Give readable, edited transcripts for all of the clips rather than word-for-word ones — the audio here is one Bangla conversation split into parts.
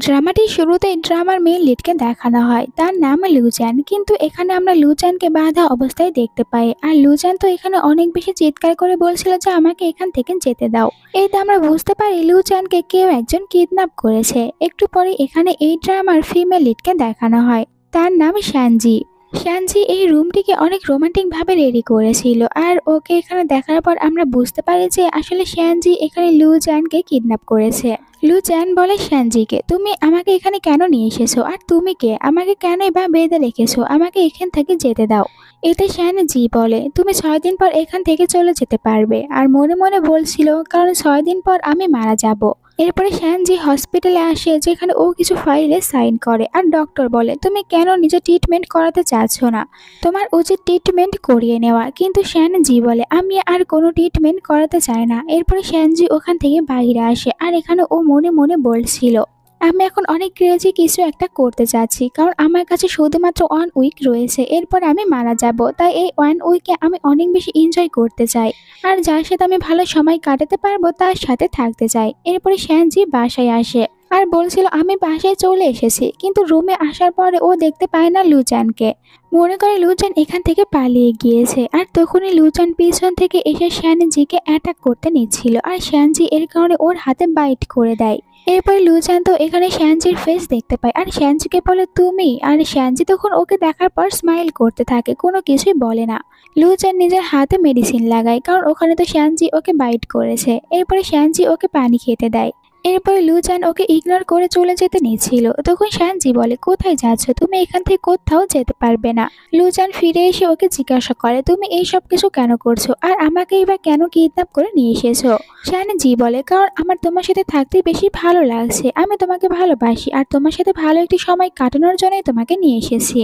ড্রামাটির শুরুতেই ড্রামার মেইন লিডকে দেখানো হয়, তার নাম লুচ্যান। কিন্তু এখানে আমরা লুচ্যানকে বাঁধা অবস্থায় দেখতে পাই, আর লুচ্যান তো এখানে অনেক বেশি চিৎকার করে বলছিল যে আমাকে এখান থেকে যেতে দাও। এতে আমরা বুঝতে পারি লুচ্যানকে কেউ একজন কিডন্যাপ করেছে। একটু পরে এখানে এই ড্রামার ফিমেল লিডকে দেখানো হয়, তার নাম শ্যানজি। শ্যানজি এই রুমটিকে অনেক রোমান্টিক ভাবে রেডি করেছিল, আর ওকে এখানে দেখার পর আমরা বুঝতে পারি যে আসলে শ্যানজি এখানে লুচ্যানকে কিডন্যাপ করেছে। লুচ্যান বলে শ্যানজিকে, তুমি আমাকে এখানে কেন নিয়ে এসেছো, আর তুমি কে, আমাকে কেনই বা বেঁধে রেখেছো, আমাকে এখান থেকে যেতে দাও। এতে শ্যানজি বলে, তুমি 6 দিন পর এখান থেকে চলে যেতে পারবে। আর মনে মনে বলছিল কারণ 6 দিন পর আমি মারা যাব। এরপরে শ্যানজি হসপিটালে আসে, যেখানে ও কিছু ফাইলে সাইন করে, আর ডক্টর বলে তুমি কেন নিজে ট্রিটমেন্ট করাতে চাচ্ছ না, তোমার উচিত ট্রিটমেন্ট করিয়ে নেওয়া। কিন্তু শ্যানজি বলে আমি আর কোনো ট্রিটমেন্ট করাতে চাই না। এরপরে শ্যানজি ওখান থেকে বাইরে আসে, আর এখানে ও মনে মনে বলছিল আমি এখন অনেক ক্রেজি কিছু একটা করতে চাচ্ছি, কারণ আমার কাছে শুধুমাত্র 1 উইক রয়েছে, এরপর আমি মারা যাব। তাই এই 1 উইকে আমি অনেক বেশি এনজয় করতে চাই, আর যার সাথে আমি ভালো সময় কাটাতে পারবো তার সাথে থাকতে চাই। এরপরে শ্যানজি বাসায় আসে আর বলছিল আমি বাসায় চলে এসেছি, কিন্তু রুমে আসার পরে ও দেখতে পায় না লুচ্যানকে। মনে করে লুচ্যান এখান থেকে পালিয়ে গিয়েছে, আর তখনই লুচ্যান পিছন থেকে এসে শ্যানজিকে অ্যাটাক করতে নিচ্ছিল, আর শ্যানজি এর কারণে ওর হাতে বাইট করে দেয়। এরপরে লুচ্যান তো এখানে শ্যানজির ফেস দেখতে পায়, আর শ্যানজিকে বলে তুমি, আর শ্যানজি তখন ওকে দেখার পর স্মাইল করতে থাকে, কোনো কিছুই বলে না। লুচ্যান নিজের হাতে মেডিসিন লাগায়, কারণ ওখানে তো শ্যানজি ওকে বাইট করেছে। এরপরে শ্যানজি ওকে পানি খেতে দেয়। এরপরে লুচ্যান ওকে ইগনোর করে চলে যেতে নিচ্ছিল, তখন শ্যানজি বলে কোথায় যাচ্ছ, তুমি এখান থেকে কোথাও যেতে পারবে না। লুচ্যান ফিরে এসে ওকে জিজ্ঞাসা করে তুমি এই সব কিছু কেন করছো, আর আমাকে এবার কেন কিডন্যাপ করে নিয়ে এসেছো। শ্যানজি বলে কারণ আমার তোমার সাথে থাকতে বেশি ভালো লাগছে, আমি তোমাকে ভালোবাসি, আর তোমার সাথে ভালো একটি সময় কাটানোর জন্যই তোমাকে নিয়ে এসেছি।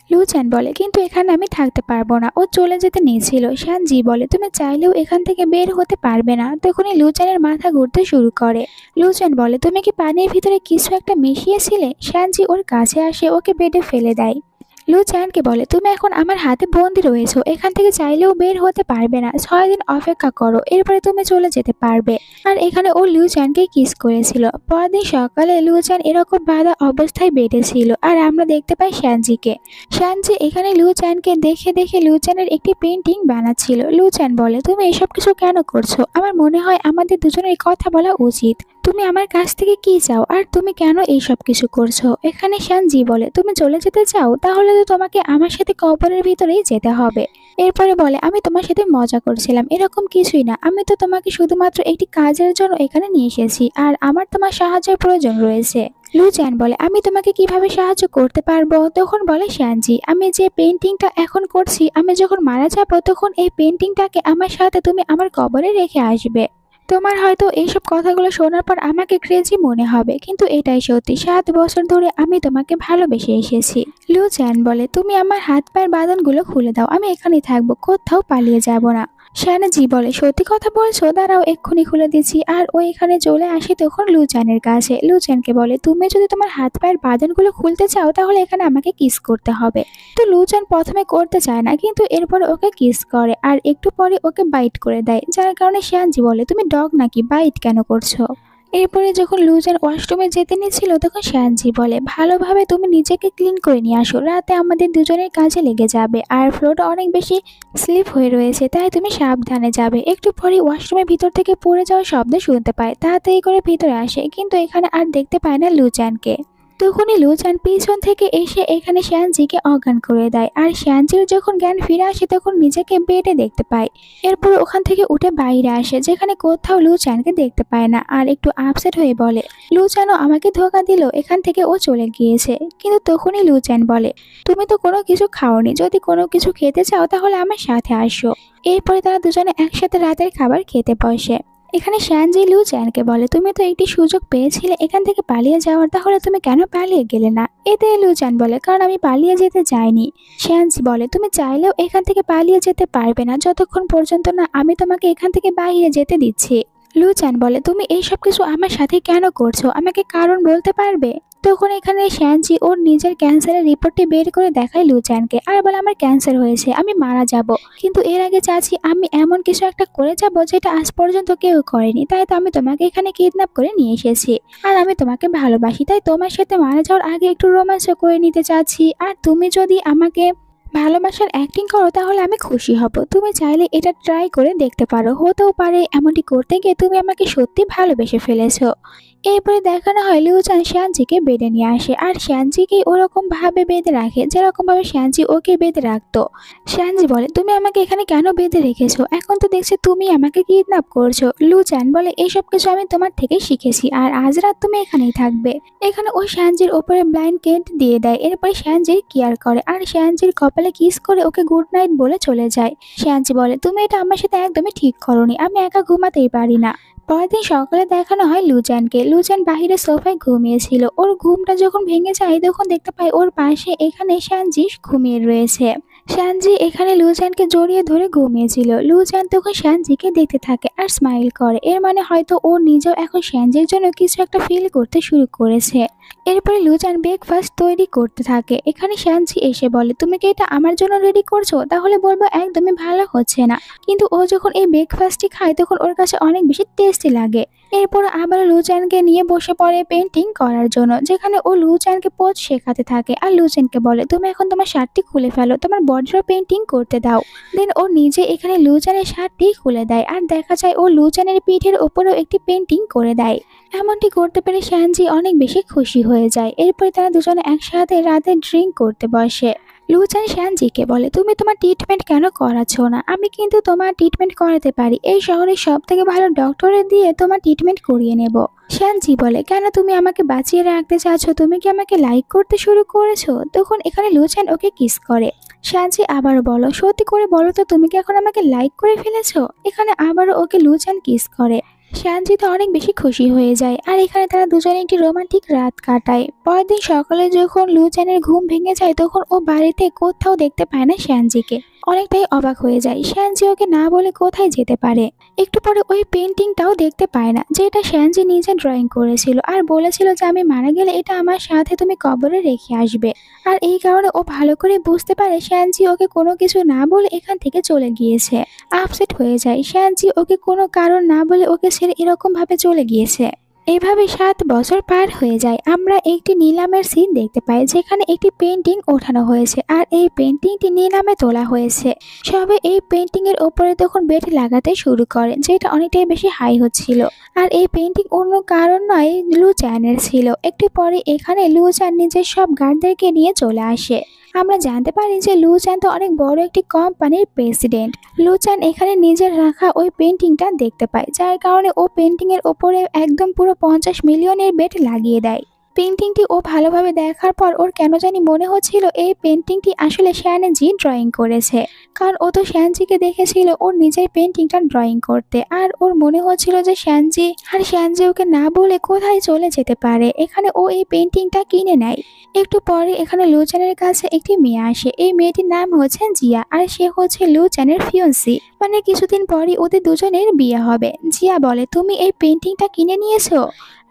লুচ্যান বলে কিন্তু এখানে আমি থাকতে পারবো না, ও চলে যেতে নিয়েছিল। শ্যানজি বলে তুমি চাইলেও এখান থেকে বের হতে পারবে না। তখনই লুচ্যানের মাথা ঘুরতে শুরু করে। লুচ্যান বলে তুমি কি পানির ভিতরে কিছু একটা মিশিয়েছিলে। শ্যানজি ওর কাছে আসে, ওকে বেডে ফেলে দেয়। লুচ্যানকে বলে তুমি এখন আমার হাতে বন্দি রয়েছো, এখান থেকে চাইলেও বের হতে পারবে না, 6 দিন অপেক্ষা করো, এরপরে তুমি চলে যেতে পারবে। আর এখানে ও লুচ্যানকে কিস করেছিল। পরদিন সকালে লুচ্যান এরকম বাঁধা অবস্থায় বেডে ছিল, আর আমরা দেখতে পাই শ্যানজিকে। শ্যানজি এখানে লুচ্যানকে দেখে দেখে লুচ্যানের একটি পেন্টিং বানাচ্ছিল। লুচ্যান বলে তুমি এসব কিছু কেন করছো, আমার মনে হয় আমাদের দুজনের কথা বলা উচিত, তুমি আমার কাছ থেকে কি চাও, আর তুমি কেন এইসব কিছু করছো। এখানে শ্যানজি বলে তুমি চলে যেতে চাও, তাহলে তো তোমাকে আমার সাথে কবরের ভিতরেই যেতে হবে। এরপরে বলে আমি তোমার সাথে মজা করছিলাম, এরকম কিছুই না, আমি তো তোমাকে শুধুমাত্র একটি কাজের জন্য এখানে নিয়ে এসেছি, আর আমার তোমার সাহায্যের প্রয়োজন রয়েছে। লুচ্যান বলে আমি তোমাকে কিভাবে সাহায্য করতে পারবো। তখন বলে শ্যানজি আমি যে পেন্টিংটা এখন করছি, আমি যখন মারা যাবো তখন এই পেন্টিংটাকে আমার সাথে তুমি আমার কবরে রেখে আসবে। তোমার হয়তো এইসব কথাগুলো শোনার পর আমাকে ক্রেজি মনে হবে, কিন্তু এটাই সত্যি, 7 বছর ধরে আমি তোমাকে ভালোবেসে এসেছি। লুচ্যান বলে তুমি আমার হাত পায়ের বাঁধনগুলো খুলে দাও, আমি এখানেই থাকবো, কোথাও পালিয়ে যাব না। শ্যানজি বলে সত্যি কথা বলছো, দাঁড়াও এক্ষুনি খুলে দিচ্ছি। আর ও এখানে চলে আসে তখন লুচ্যানের কাছে। লুচ্যানকে বলে তুমি যদি তোমার হাত পায়ের বাঁধনগুলো খুলতে চাও তাহলে এখানে আমাকে কিস করতে হবে। তো লুচ্যান প্রথমে করতে চায় না, কিন্তু এরপরে ওকে কিস করে, আর একটু পরে ওকে বাইট করে দেয়, যার কারণে শ্যানজি বলে তুমি ডগ নাকি, বাইট কেন করছো। এরপরে যখন লুচ্যান ওয়াশরুমে যেতে নিয়েছিল তখন শ্যানজি বলে ভালোভাবে তুমি নিজেকে ক্লিন করে নিয়ে আসো, রাতে আমাদের দুজনের কাজে লেগে যাবে, আর ফ্লোরটা অনেক বেশি স্লিপ হয়ে রয়েছে, তাই তুমি সাবধানে যাবে। একটু পরে ওয়াশরুমের ভিতর থেকে পড়ে যাওয়ার শব্দ শুনতে পায়, তাড়াতাড়ি করে ভিতরে আসে, কিন্তু এখানে আর দেখতে পায় না লুচ্যানকে। তখনই লুচ্যান পিছন থেকে এসে এখানে শ্যানজিকে অজ্ঞান করে দেয়, আর শ্যানজির যখন জ্ঞান ফিরে আসে তখন নিজেকে বেডে দেখতে পায়। এরপর ওখান থেকে উঠে বাইরে আসে, যেখানে কোথাও লুচ্যানকে দেখতে পায় না, আর একটু আপসেট হয়ে বলে লুচ্যানও আমাকে ধোকা দিল, এখান থেকে ও চলে গিয়েছে। কিন্তু তখনই লুচ্যান বলে তুমি তো কোনো কিছু খাওনি, যদি কোনো কিছু খেতে চাও তাহলে আমার সাথে আসো। এরপরে তারা দুজনে একসাথে রাতের খাবার খেতে বসে। এখানে শ্যানজি লুচ্যানকে বলে তুমি তো একটি সুযোগ পেয়েছিলে এখান থেকে পালিয়ে যাওয়ার, তাহলে তুমি কেন পালিয়ে গেলে না। এতে লুচ্যান বলে কারণ আমি পালিয়ে যেতে চাইনি। শ্যানজি বলে তুমি চাইলেও এখান থেকে পালিয়ে যেতে পারবে না, যতক্ষণ পর্যন্ত না আমি তোমাকে এখান থেকে বাইরে যেতে দিচ্ছি। লুচ্যান বলে তুমি এইসব কিছু আমার সাথে কেন করছো, আমাকে কারণ বলতে পারবে। তখন এখানে শ্যানজি ওর নিজের ক্যান্সারের রিপোর্টটি বের করে দেখায় লুচানকে আর বলে আমার ক্যান্সার হয়েছে, আমি মারা যাব, কিন্তু এর আগে চাচ্ছি আমি এমন কিছু একটা করে যাব যেটা আজ পর্যন্ত কেউ করেনি, তাই তো আমি তোমাকে এখানে কিডন্যাপ করে নিয়ে এসেছি। আর আমি তোমাকে ভালোবাসি, তাই তোমার সাথে মারা যাওয়ার আগে একটু রোমান্সও করে নিতে চাচ্ছি। আর তুমি যদি আমাকে ভালোবাসার অ্যাক্টিং করো তাহলে আমি খুশি হব। তুমি চাইলে এটা ট্রাই করে দেখতে পারো, হতেও পারে এমনটি করতে গিয়ে তুমি আমাকে সত্যি ভালোবেসে ফেলেছো। এরপরে দেখানো হয় লিউচান শ্যানজিকে বেঁধে নিয়ে আসে আর শ্যানজিকে ওরকম ভাবে বেঁধে রাখে যেরকম ভাবে শ্যানজি ওকে বেঁধে রাখতো। শ্যানজি বলে তুমি আমাকে এখানে কেন বেঁধে রেখেছো, এখন তো দেখছি তুমি আমাকে কিডন্যাপ করছো। লুচান বলে এইসব কিছু আমি তোমার থেকে শিখেছি আর আজ রাত তুমি এখানেই থাকবে। এখানে ও শ্যানজির ওপরে ব্লাইন্ড কেন্ট দিয়ে দেয়, এরপরে শ্যানজির কেয়ার করে আর শ্যানজির কপালে কিস করে ওকে গুড নাইট বলে চলে যায়। শ্যানজি বলে তুমি এটা আমার সাথে একদমই ঠিক করোনি, আমি একা ঘুমাতেই পারি না। পরের দিন সকালে দেখানো হয় লুচানকে। লুচান বাহিরে সোফায় ঘুমিয়েছিল, ওর ঘুমটা যখন ভেঙে যায় তখন দেখতে পায় ওর পাশে এখানে শ্যানজি ঘুমিয়ে রয়েছে। শ্যানজি এখানে লুচানকে জড়িয়ে ধরে ঘুমিয়েছিল। লুচান তখন শ্যানজিকে দেখতে থাকে আর স্মাইল করে, এর মানে হয়তো ও নিজেও এখন শ্যানজির জন্য কিছু একটা ফিল করতে শুরু করেছে। এরপরে লুচান ব্রেকফাস্ট তৈরি করতে থাকে। এখানে শ্যানজি এসে বলে তুমি কি এটা আমার জন্য রেডি করছো, তাহলে বলবো একদমই ভালো হচ্ছে না, কিন্তু ও যখন এই ব্রেকফাস্টটি খায় তখন ওর কাছে অনেক বেশি টেস্টি লাগে। এরপর আবার লুচানকে নিয়ে বসে পড়ে পেন্টিং করার জন্য, যেখানে ও লুচানকে পোজ শেখাতে থাকে আর লুচানকে বলে তুমি এখন তোমার শার্টটি খুলে ফেলো, তোমার বডিরও পেন্টিং করতে দাও। দেন ও নিজে এখানে লুচানের শার্টটি খুলে দেয় আর দেখা যায় ও লুচানের পিঠের ওপরেও একটি পেন্টিং করে দেয়। এমনটি করতে পেরে শ্যানজি অনেক বেশি খুশি হয়ে যায়। এরপরে তারা দুজনে একসাথে রাতে ড্রিঙ্ক করতে বসে। লুচান শ্যানজিকে বলে তুমি তোমার ট্রিটমেন্ট কেন করাচ্ছ না, আমি কিন্তু তোমার ট্রিটমেন্ট করাতে পারি, এই শহরের সব থেকে ভালো ডক্টরে দিয়ে তোমার ট্রিটমেন্ট করিয়ে নেব। শ্যানজি বলে কেন তুমি আমাকে বাঁচিয়ে রাখতে চাচ্ছ, তুমি কি আমাকে লাইক করতে শুরু করেছো। তখন এখানে লুচান ওকে কিস করে। শ্যানজি আবারও বলো সত্যি করে বলো তো তুমি কি এখন আমাকে লাইক করে ফেলেছো। এখানে আবারও ওকে লুচান কিস করে। শ্যানজি তো অনেক বেশি খুশি হয়ে যায় আর এখানে তারা দুজনে একটি রোমান্টিক রাত কাটায়। পরের দিন সকালে যখন লুচানের ঘুম ভেঙে যায় তখন ও বাড়িতে কোথাও দেখতে পায় না শ্যানজিকে। অনেকটাই অবাক হয়ে যায়, শ্যানজি ওকে না বলে কোথায় যেতে পারে। একটু পরে ওই পেন্টিংটাও দেখতে পায় না যেটা শ্যানজি নিজে ড্রয়িং করেছিল আর বলেছিল যে আমি মারা গেলে এটা আমার সাথে তুমি কবরে রেখে আসবে। আর এই কারণে ও ভালো করে বুঝতে পারে শ্যানজি ওকে কোনো কিছু না বলে এখান থেকে চলে গিয়েছে। আপসেট হয়ে যায়, শ্যানজি ওকে কোনো কারণ না বলে ওকে ছেড়ে এরকম ভাবে চলে গিয়েছে। এভাবে 7 বছর পার হয়ে যায়। আমরা একটি নিলামের সিন দেখতে পাই যেখানে একটি পেন্টিং ওঠানো হয়েছে আর এই পেন্টিংটি নিলামে তোলা হয়েছে। সবে এই পেন্টিং এর ওপরে তখন বেট লাগাতে শুরু করে যেটা অনেকটাই বেশি হাই হচ্ছিল। আর এই পেন্টিং অন্য কারণ নয়, লুচানের ছিল। একটু পরে এখানে লুচান নিজের সব গার্ডদেরকে নিয়ে চলে আসে। আমরা জানতে পারি যে লুচান তো অনেক বড় একটি কোম্পানির প্রেসিডেন্ট। লুচান এখানে নিজের রাখা ওই পেন্টিংটা দেখতে পায়, যার কারণে ও পেন্টিং এর ওপরে একদম পুরো 50 মিলিয়নের বেট লাগিয়ে দেয়। পেন্টিংটি ও ভালোভাবে দেখার পর ওর কেন জানি মনে হচ্ছিল এই পেন্টিংটি আসলে শ্যানজি ড্রয়িং করেছে, কারণ ও তো শ্যানজিকে দেখেছিল ওর নিজের পেন্টিংটা ড্রয়িং করতে আর ওর মনে হচ্ছিল যে শ্যানজি ওকে না বলে কোথায় চলে যেতে পারে। এখানে ও এই পেন্টিংটা কিনে নেয়। একটু পরে এখানে লুচানের কাছে একটি মেয়ে আসে। এই মেয়েটির নাম হচ্ছে জিয়া আর সে হচ্ছে লুচানের ফিয়ন্সি, মানে কিছুদিন পরই ওদের দুজনের বিয়ে হবে। জিয়া বলে তুমি এই পেন্টিংটা কিনে নিয়েছো।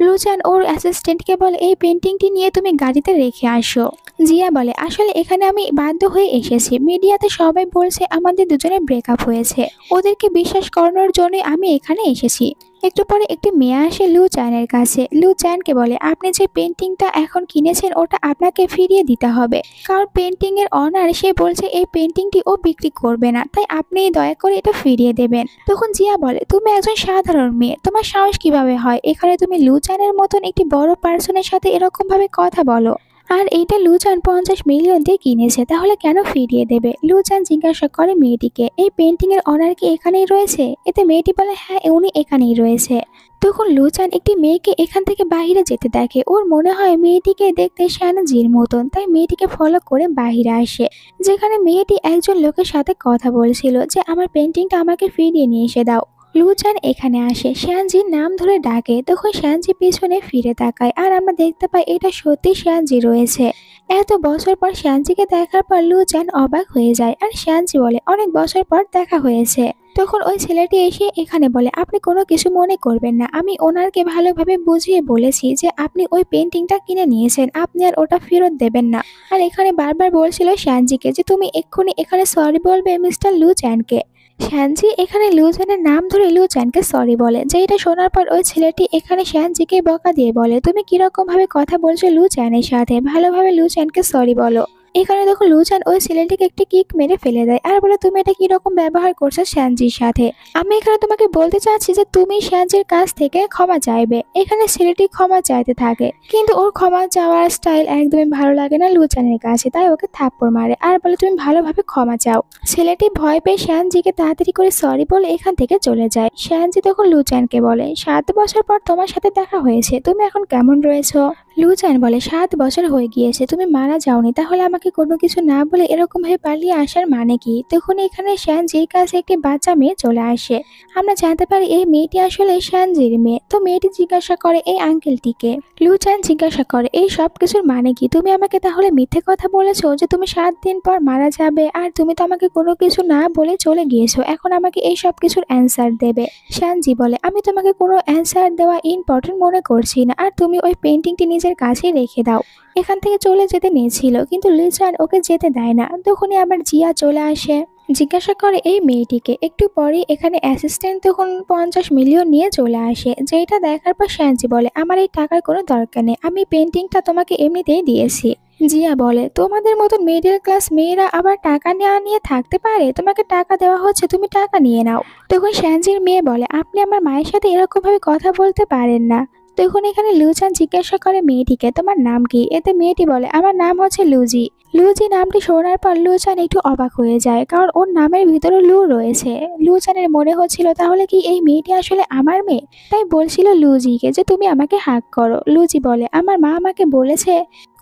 লুচান ওর অ্যাসিস্ট্যান্টকে বলে এই পেন্টিংটি নিয়ে তুমি গাড়িতে রেখে আসো। জিয়া বলে আসলে এখানে আমি বাধ্য হয়ে এসেছি, মিডিয়াতে সবাই বলছে আমাদের দুজনের ব্রেকআপ হয়েছে, ওদেরকে বিশ্বাস করানোর জন্য আমি এখানে এসেছি। একটু পরে একটি মেয়ে আসে লুচানের কাছে। লুচানকে বলে আপনি যে পেন্টিংটা এখন কিনেছেন ওটা আপনাকে ফিরিয়ে দিতে হবে, কারণ পেন্টিং এর অনার সে বলছে এই পেন্টিংটি ও বিক্রি করবে না, তাই আপনি দয়া করে এটা ফিরিয়ে দেবেন। তখন জিয়া বলে তুমি একজন সাধারণ মেয়ে, তোমার সাহস কিভাবে হয় এখানে তুমি লুচানের মতন একটি বড় পার্সনের সাথে এরকম ভাবে কথা বলো, আর এইটা লুচান 50 মিলিয়ন দিয়ে কিনেছে, তাহলে কেন ফিরিয়ে দেবে। লুচান জিজ্ঞাসা করে মেয়েটিকে এই পেন্টিং এর অনার কি এখানেই রয়েছে। এতে মেয়েটি বলে হ্যাঁ উনি এখানেই রয়েছে। তখন লুচান একটি মেয়েকে এখান থেকে বাইরে যেতে দেখে, ওর মনে হয় মেয়েটিকে দেখতে শ্যানজির মতন, তাই মেয়েটিকে ফলো করে বাইরে আসে, যেখানে মেয়েটি একজন লোকের সাথে কথা বলছিল যে আমার পেন্টিংটা আমাকে ফিরিয়ে নিয়ে এসে দাও। লুচান এখানে আসে, শ্যানজির নাম ধরে ডাকে, তখন শ্যানজি পিছনে ফিরে তাকায় আর আমরা দেখতে পাই এটা সত্যি শ্যানজি রয়েছে। এত বছর পর শ্যানজিকে দেখার পর লুচান অবাক হয়ে যায় আর শ্যানজি বলে অনেক বছর পর দেখা হয়েছে। তখন ওই ছেলেটি এসে এখানে বলে আপনি কোনো কিছু মনে করবেন না, আমি ওনারকে ভালোভাবে বুঝিয়ে বলেছি যে আপনি ওই পেন্টিংটা কিনে নিয়েছেন, আপনি আর ওটা ফেরত দেবেন না। আর এখানে বারবার বলছিল শ্যানজিকে যে তুমি এক্ষুনি এখানে সরি বলবে মিস্টার লুচ্যানকে। শ্যানজি এখানে লুচ্যানের নাম ধরে লুচ্যানকে সরি বলে, যেটা শোনার পর ওই ছেলেটি এখানে শ্যানজিকে বকা দিয়ে বলে তুমি কিরকম ভাবে কথা বলছো লুচ্যানের সাথে, ভালোভাবে লুচ্যানকে সরি বলো। এখানে দেখো লুচ্যান ওই ছেলেটিকে একটি কিক মেরে ফেলে দেয় আর বলে তুমি এটা কিরকম ব্যবহার করছো শ্যানজির সাথে। আমি এখানে তোমাকে বলতে চাচ্ছি যে তুমি শ্যানজির কাছ থেকে ক্ষমা চাইবে। এখানে ছেলেটি ক্ষমা চাইতে থাকে কিন্তু ওর ক্ষমা চাওয়ার স্টাইল একদমই ভালো লাগে না লুচ্যানের কাছে, তাই ওকে থাপ্পড় মারে আর বলে তুমি ভালোভাবে ক্ষমা চাও। ছেলেটি ভয় পেয়ে শ্যানজিকে তাড়াতাড়ি করে সরি বলে এখান থেকে চলে যায়। শ্যানজি তখন লুচ্যানকে বলে 7 বছর পর তোমার সাথে দেখা হয়েছে, তুমি এখন কেমন রয়েছো? লুচ্যান বলে 7 বছর হয়ে গিয়েছে, তুমি মারা যাওনি, তাহলে আমাকে কোনো কিছু না বলে এরকম ভাবে পালিয়ে আসার মানে কি? তখন এখানে শ্যানজির কাছে একটি বাচ্চা মেয়ে চলে আসে। আমরা জানতে পারি এই মেয়েটি আসলে শ্যানজির মেয়ে। তো মেয়েটি জিজ্ঞাসা করে এই আঙ্কেলটিকে। লুচ্যান জিজ্ঞাসা করে এই সব কিছুর মানে কি? তুমি আমাকে তাহলে মিথ্যে কথা বলেছো যে তুমি 7 দিন পর মারা যাবে, আর তুমি তো আমাকে কোনো কিছু না বলে চলে গিয়েছো, এখন আমাকে এই সব কিছুর অ্যান্সার দেবে। শ্যানজি বলে আমি তোমাকে কোনো অ্যান্সার দেওয়া ইম্পর্টেন্ট মনে করছি না, আর তুমি ওই পেন্টিংটি নিজের কাছেই রেখে দাও। এখান থেকে চলে যেতে নিয়েছিল কিন্তু লুচ্যান ওকে যেতে দেয় না। তখনই আবার জিয়া চলে আসে, জিজ্ঞাসা করে এই মেয়েটিকে। একটু পরে এখানে অ্যাসিস্ট্যান্ট তখন 50 মিলিয়ন নিয়ে চলে আসে, যেটা দেখার পর শ্যানজি বলে আমার এই টাকার কোনো দরকার নেই, আমি পেন্টিংটা তোমাকে এমনিতেই দিয়েছি। জিয়া বলে তোমাদের মতন মিডল ক্লাস মেয়েরা আবার টাকা নেওয়া নিয়ে থাকতে পারে, তোমাকে টাকা দেওয়া হচ্ছে তুমি টাকা নিয়ে নাও। তখন শ্যানজির মেয়ে বলে আপনি আমার মায়ের সাথে এরকম ভাবে কথা বলতে পারেন না। তখন এখানে লুচ্যান জিজ্ঞাসা করে মেয়েটিকে তোমার নাম কি? এতে মেয়েটি বলে আমার নাম হচ্ছে লুজি। লুজি নামটি শোনার পর লুচ্যান একটু অবাক হয়ে যায়, কারণ ওর নামের ভিতরে লু রয়েছে। লুচ্যানের মনে হচ্ছিল তাহলে কি এই মেয়েটি আসলে আমার মেয়ে, তাই বলছিল লুজিকে যে তুমি আমাকে হাক করো। লুজি বলে আমার মা আমাকে বলেছে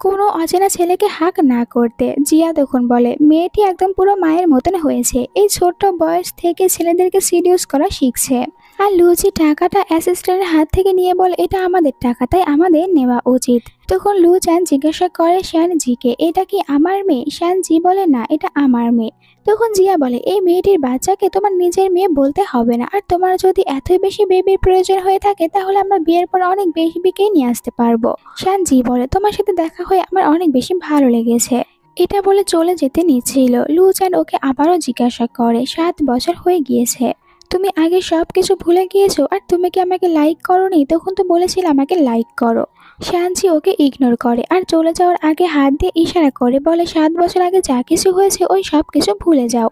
কোনো অচেনা ছেলেকে হাক না করতে। জিয়া তখন বলে মেয়েটি একদম পুরো মায়ের মতন হয়েছে, এই ছোট্ট বয়স থেকে ছেলেদেরকে সিডিউস করা শিখছে। আর লুচি টাকাটা অ্যাসিস্ট্যান্টের হাত থেকে নিয়ে বলে এটা আমাদের টাকা, তাই আমাদের নেওয়া উচিত। তখন লুচ্যান জিজ্ঞাসা করে শ্যানজিকে এটা কি আমার মেয়ে? শ্যানজি বলে না এটা আমার মেয়ে। তখন জিয়া বলে এই মেয়েটির বাচ্চাকে তোমার নিজের মেয়ে বলতে হবে না, আর তোমার যদি এতই বেশি বেবির প্রয়োজন হয়ে থাকে তাহলে আমরা বিয়ের পর অনেক বেবিকেই নিয়ে আসতে পারবো। শ্যানজি বলে তোমার সাথে দেখা হয়ে আমার অনেক বেশি ভালো লেগেছে। এটা বলে চলে যেতে নিচ্ছিল, লুচ্যান ওকে আবারও জিজ্ঞাসা করে 7 বছর হয়ে গিয়েছে, তুমি আগে সব কিছু ভুলে গিয়েছো, আর তুমি কি আমাকে লাইক করোনি? তখন তো বলেছিলে আমাকে লাইক করো। শ্যানজি ওকে ইগনোর করে আর চলে যাওয়ার আগে হাত দিয়ে ইশারা করে বলে 7 বছর আগে যা কিছু হয়েছে ওই সব কিছু ভুলে যাও।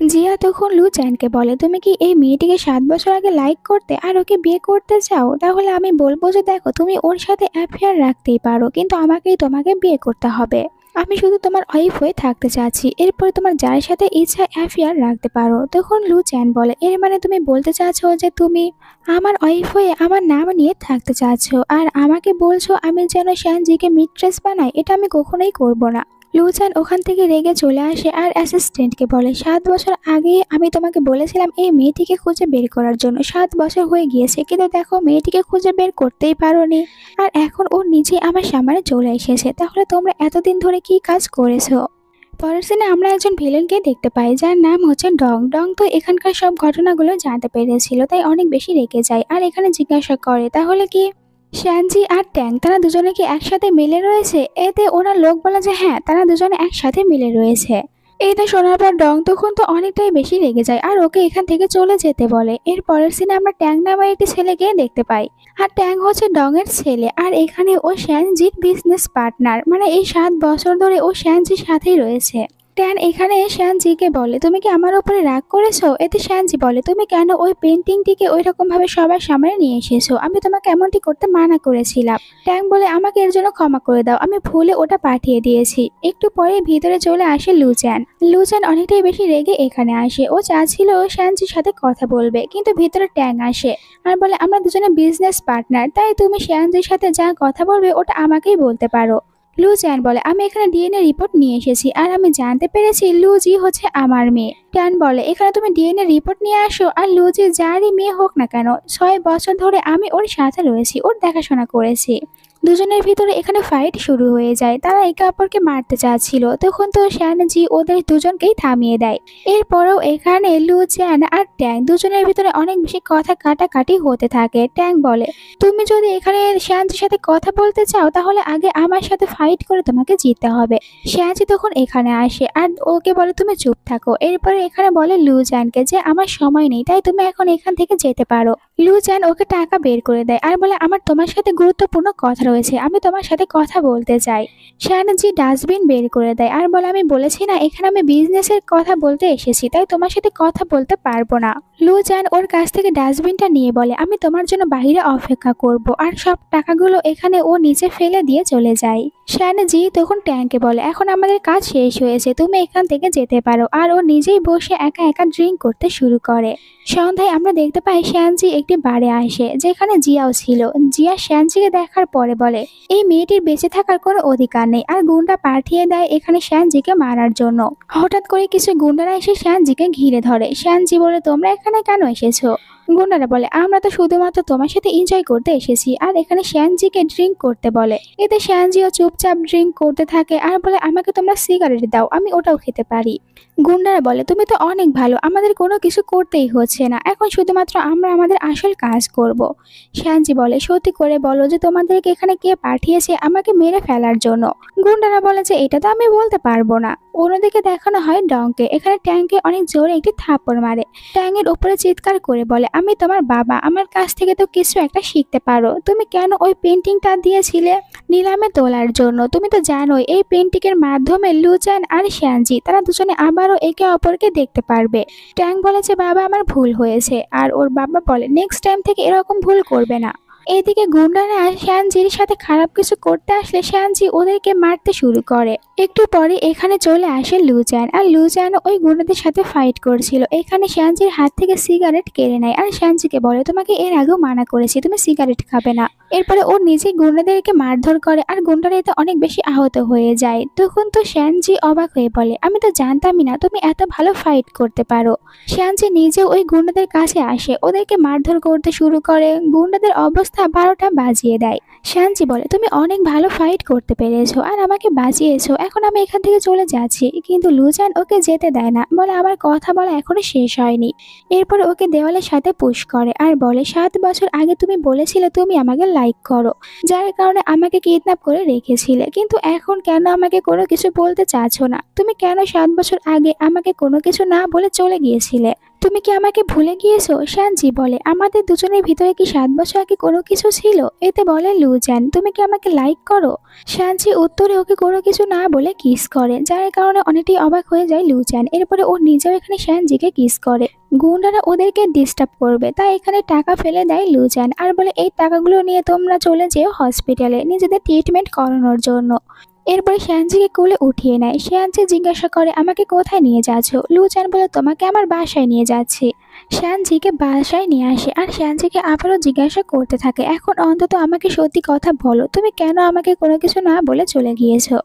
জিয়া তখন লুচ্যানকে বলে তুমি কি এই মেয়েটিকে 7 বছর আগে লাইক করতে আর ওকে বিয়ে করতে চাও? তাহলে আমি বলবো যে দেখো তুমি ওর সাথে অ্যাফেয়ার রাখতেই পারো, কিন্তু আমাকেই তোমাকে বিয়ে করতে হবে। আমি শুধু তোমার ওয়াইফ হয়ে থাকতে চাচ্ছি, এরপরে তোমার যার সাথে ইচ্ছা অ্যাফেয়ার রাখতে পারো। তখন লুচ্যান বলে এর মানে তুমি বলতে চাচ্ছ যে তুমি আমার ওয়াইফ হয়ে আমার নাম নিয়ে থাকতে চাচ্ছ, আর আমাকে বলছো আমি যেন শ্যানজিকে মিস্ট্রেস বানাই? এটা আমি কখনোই করব না। লুচ্যান ওখান থেকে রেগে চলে আসে আর অ্যাসিস্ট্যান্টকে বলে 7 বছর আগে আমি তোমাকে বলেছিলাম এই মেয়েটিকে খুঁজে বের করার জন্য, 7 বছর হয়ে গিয়েছে কিন্তু দেখো মেয়েটিকে খুঁজে বের করতেই পারোনি, আর এখন ও নিজেই আমার সামনে চলে এসেছে, তাহলে তোমরা এতদিন ধরে কি কাজ করেছো? পরের সিনে আমরা একজন ভিলেনকে দেখতে পাই যার নাম হচ্ছে ডং। ডং তো এখানকার সব ঘটনাগুলো জানতে পেরেছিল, তাই অনেক বেশি রেগে যায় আর এখানে জিজ্ঞাসা করে তাহলে কি শ্যানজি আর ট্যাং তারা দুজনে কি একসাথে মিলে রয়েছে? এতে ওনার লোক বলে যে হ্যাঁ তারা দুজনে একসাথে মিলে রয়েছে। এটা শোনার পর ডং তখন তো অনেকটাই বেশি রেগে যায় আর ওকে এখান থেকে চলে যেতে বলে। এর পরের সিনে আমরা ট্যাং নামের একটি ছেলেকে দেখতে পাই, আর ট্যাং হচ্ছে ডং এর ছেলে, আর এখানে ও শ্যানজির বিজনেস পার্টনার, মানে এই 7 বছর ধরে ও শ্যানজির সাথেই রয়েছে। ট্যান এখানে শ্যানজিকে বলে তুমি কি আমার উপরে রাগ করেছো? এতে শ্যানজি বলে তুমি কেন ওই পেন্টিংটিকে ওই রকম ভাবে সবার সামনে নিয়ে এসেছো? আমি তোমাকে এমনটি করতে মানা করেছিলাম। ট্যাং বলে আমাকে এর জন্য ক্ষমা করে দাও, আমি ভুলে ওটা পাঠিয়ে দিয়েছি। একটু পরে ভিতরে চলে আসে লুচ্যান। লুচ্যান অনেকটাই বেশি রেগে এখানে আসে, ও চাচ্ছিল শ্যানজির সাথে কথা বলবে কিন্তু ভিতরে ট্যাং আসে আর বলে আমরা দুজনে বিজনেস পার্টনার, তাই তুমি শ্যানজির সাথে যা কথা বলবে ওটা আমাকেই বলতে পারো। লুচ্যান বলে আমি এখানে ডিএনএ রিপোর্ট নিয়ে এসেছি আর আমি জানতে পেরেছি লুজি হচ্ছে আমার মেয়ে। ট্যান বলে এখানে তুমি ডিএনএ রিপোর্ট নিয়ে আসো, আর লুজি যারই মেয়ে হোক না কেন 6 বছর ধরে আমি ওর সাথে রয়েছি, ওর দেখাশোনা করেছি। দুজনের ভিতরে এখানে ফাইট শুরু হয়ে যায়। তারা একে অপরকে মারতে চাচ্ছিল, তখন তো শ্যানজি ওদের দুজনকেই থামিয়ে দেয়। এরপরেও এখানে লুজিয়ান আর ট্যাং দুজনের ভিতরে অনেক বেশি কথা কাটাকাটি হতে থাকে। ট্যাং বলে, তুমি যদি এখানে শ্যানজির সাথে কথা বলতে চাও তাহলে আগে আমার সাথে ফাইট করে তোমাকে জিততে হবে। শ্যানজি তখন এখানে আসে আর ওকে বলে তুমি চুপ থাকো। এরপরে এখানে বলে লুজিয়ানকে যে আমার সময় নেই, তাই তুমি এখন এখান থেকে যেতে পারো। লুজিয়ান ওকে টাকা বের করে দেয় আর বলে আমার তোমার সাথে গুরুত্বপূর্ণ কথা রয়েছে, আমি তোমার সাথে কথা বলতে চাই। শ্যানজি ডাস্টবিন বের করে দেয় আর বলে আমি বলেছি না এখানে আমি বিজনেসের কথা বলতে এসেছি, তাই তোমার সাথে কথা বলতে পারবো না। লুজিয়ান ওর কাছ থেকে ডাস্টবিনটা নিয়ে বলে আমি তোমার জন্য বাইরে অপেক্ষা করব, আর সব টাকাগুলো এখানে ও নিচে ফেলে দিয়ে চলে যায়। শ্যানজি তখন ট্যাংকে বলে এখন আমাদের কাজ শেষ হয়েছে, তুমি এখান থেকে যেতে পারো। আর ও নিজেই বসে একা একা ড্রিঙ্ক করতে শুরু করে। সন্ধ্যায় আমরা দেখতে পাই শ্যানজি একটি বারে আসে, যেখানে জিয়াও ছিল। জিয়া শ্যানজিকে দেখার পরে বলে এই মেয়েটির বেঁচে থাকার কোনো অধিকার নেই, আর গুন্ডা পাঠিয়ে দেয় এখানে শ্যানজিকে মারার জন্য। হঠাৎ করে কিছু গুন্ডারা এসে শ্যানজিকে ঘিরে ধরে। শ্যানজি বলে তোমরা এখানে কেন এসেছো? গুন্ডারা বলে আমরা তো শুধুমাত্র তোমার সাথে এনজয় করতে এসেছি। আর এখানে শ্যানজিকে ড্রিঙ্ক করতে বলে। এতে শ্যানজিও চুপচাপ ড্রিঙ্ক করতে থাকে আর বলে আমাকে তোমরা সিগারেট দাও, আমি ওটাও খেতে পারি। গুন্ডারা বলে তুমি তো অনেক ভালো, আমাদের কোনো কিছু করতেই হচ্ছে না, এখন শুধুমাত্র আমরা আমাদের আসল কাজ করব। শ্যানজি বলে সত্যি করে বলো যে তোমাদেরকে এখানে কে পাঠিয়েছে আমাকে মেরে ফেলার জন্য। গুন্ডারা বলে যে এটা তো আমি বলতে পারবো না। অন্যদিকে দেখানো হয় ডংকে। এখানে ট্যাংকে অনেক জোরে একটি থাপ্পড় মারে। ট্যাংয়ের উপরে চিৎকার করে বলে আমি তোমার বাবা, আমার কাছ থেকে তো কিছু একটা শিখতে পারো। তুমি কেন ওই পেন্টিংটা দিয়েছিলে নিলামে তোলার জন্য? তুমি তো জানোই এই পেন্টিংয়ের মাধ্যমে লুজিয়ান আর শ্যানজি তারা দুজনে আবারও একে অপরকে দেখতে পারবে। ট্যাং বলে যে বাবা আমার ভুল হয়েছে, আর ওর বাবা বলে নেক্সট টাইম থেকে এরকম ভুল করবে না। এদিকে গুন্ডারা শ্যানজির সাথে খারাপ কিছু করতে আসলে শ্যানজি ওদেরকে মারতে শুরু করে। একটু পরে এখানে চলে আসে লুজিয়ান, আর লুজিয়ান ওই গুন্ডাদের সাথে ফাইট করছিল। এখানে শ্যানজির হাত থেকে সিগারেট কেড়ে নেয় আর শ্যানজিকে বলে তোমাকে এর আগেও মানা করেছি তুমি সিগারেট খাবে না। এরপরে ও নিজেই গুন্ডাদেরকে মারধর করে আর গুন্ডারা এতে অনেক বেশি আহত হয়ে যায়। তখন তো শ্যানজি অবাক হয়ে বলে আমি তো জানতামই না তুমি এত ভালো ফাইট করতে পারো। শ্যানজি নিজে ওই গুন্ডাদের কাছে আসে, ওদেরকে মারধর করতে শুরু করে। গুন্ডাদের অবস্থা 12টা বাজিয়ে দেয়। শ্যানজি বলে তুমি অনেক ভালো ফাইট করতে পেরেছো আর আমাকে বাঁচিয়েছো, এখন আমি এখান থেকে চলে যাচ্ছি। কিন্তু লুজিয়ান ওকে যেতে দেয় না, বলে আমার কথা বলা এখনো শেষ হয়নি। এরপর ওকে দেওয়ালের সাথে পুশ করে আর বলে 7 বছর আগে তুমি বলেছিলে তুমি আমাকে লাইক করো, যার কারণে আমাকে কিডন্যাপ করে রেখেছিলে, কিন্তু এখন কেন আমাকে কোনো কিছু বলতে চাচ্ছ না? তুমি কেন 7 বছর আগে আমাকে কোনো কিছু না বলে চলে গিয়েছিলে? তুমি কি আমাকে ভুলে গিয়েছো? শ্যানজি বলে আমাদের দুজনের ভিতরে কি 7 বছর আগে কোনো কিছু ছিল? এতে বলে লুজিয়ান তুমি কি আমাকে লাইক করো? শ্যানজি উত্তরে ওকে কোনো কিছু না বলে কিস করে, যার কারণে অনেকটাই অবাক হয়ে যায় লুজিয়ান। এরপরে ও নিজেও এখানে শ্যানজিকে কিস করে। গুন্ডারা ওদেরকে ডিস্টার্ব করবে, তাই এখানে টাকা ফেলে দেয় লুজিয়ান আর বলে এই টাকাগুলো নিয়ে তোমরা চলে যেও হসপিটালে নিজেদের ট্রিটমেন্ট করানোর জন্য। এরপরে শ্যানজিকে কোলে উঠিয়ে নেয়। শ্যানজি জিজ্ঞাসা করে আমাকে কোথায় নিয়ে যাচ্ছ? লুজিয়ান বলে তোমাকে আমার বাসায় নিয়ে যাচ্ছি। শ্যানজিকে বাসায় নিয়ে আসে আর শ্যানজিকে আবারও জিজ্ঞাসা করতে থাকে এখন অন্তত আমাকে সত্যি কথা বলো, তুমি কেন আমাকে কোনো কিছু না বলে চলে গিয়েছো?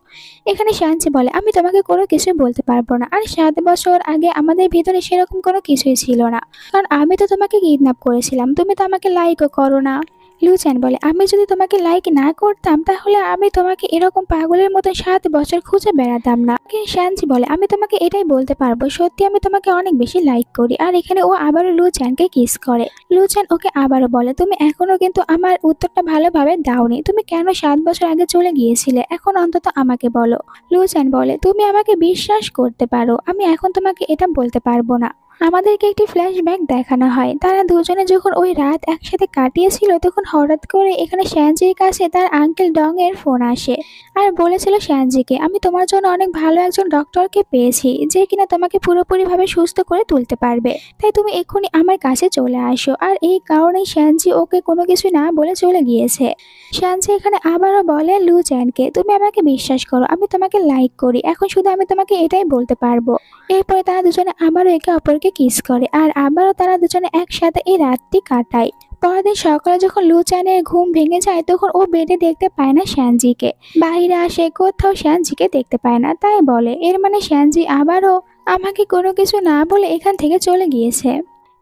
এখানে শ্যানজি বলে আমি তোমাকে কোনো কিছু বলতে পারবো না, আর 7 বছর আগে আমাদের ভিতরে সেরকম কোনো কিছুই ছিল না, কারণ আমি তো তোমাকে কিডন্যাপ করেছিলাম, তুমি তো আমাকে লাইকও করো না। লুজিয়ান বলে আমি যদি তোমাকে লাইক না করতাম তাহলে আমি তোমাকে এরকম পাগলের মতো 7 বছর খুঁজে বেড়াতাম না। শ্যানজি বলে আমি তোমাকে এটাই বলতে পারবো সত্যি আমি তোমাকে অনেক বেশি লাইক করি। আর এখানে ও আবারও লুজিয়ানকে কিস করে। লুজিয়ান ওকে আবারও বলে তুমি এখনো কিন্তু আমার উত্তরটা ভালোভাবে দাওনি, তুমি কেন 7 বছর আগে চলে গিয়েছিলে এখন অন্তত আমাকে বলো। লুজিয়ান বলে তুমি আমাকে বিশ্বাস করতে পারো, আমি এখন তোমাকে এটা বলতে পারবো না। আমাদেরকে একটি ফ্ল্যাশব্যাক দেখানো হয়, তারা দুজনে যখন ওই রাত একসাথে কাটিয়েছিল তখন হঠাৎ করে এখানে শ্যানজির কাছে তার আঙ্কেল ডং এর ফোন আসে আর বলেছিল শ্যানজিকে আমি তোমার জন্য অনেক ভালো একজন ডক্টরকে পেয়েছি যে কিনা তোমাকে পুরোপুরিভাবে সুস্থ করে তুলতে পারবে, তাই তুমি এক্ষুনি আমার কাছে চলে আসো। আর এই কারণেই শ্যানজি ওকে কোনো কিছু না বলে চলে গিয়েছে। শ্যানজি এখানে আবারও বলে লুজিয়ানকে তুমি আমাকে বিশ্বাস করো, আমি তোমাকে লাইক করি, এখন শুধু আমি তোমাকে এটাই বলতে পারবো। এরপরে তারা দুজনে আবারও একে অপরকে কিস করে আর আবারও তারা দুজনে একসাথে এই রাতটি কাটায়। পরের দিন সকালে যখন লুজিয়ানের ঘুম ভেঙে যায় তখন ও বেডে দেখতে পায় না শ্যানজিকে। বাইরে আসে, কোথাও শ্যানজিকে দেখতে পায় না, তাই বলে এর মানে শ্যানজি আবারও আমাকে কোনো কিছু না বলে এখান থেকে চলে গিয়েছে।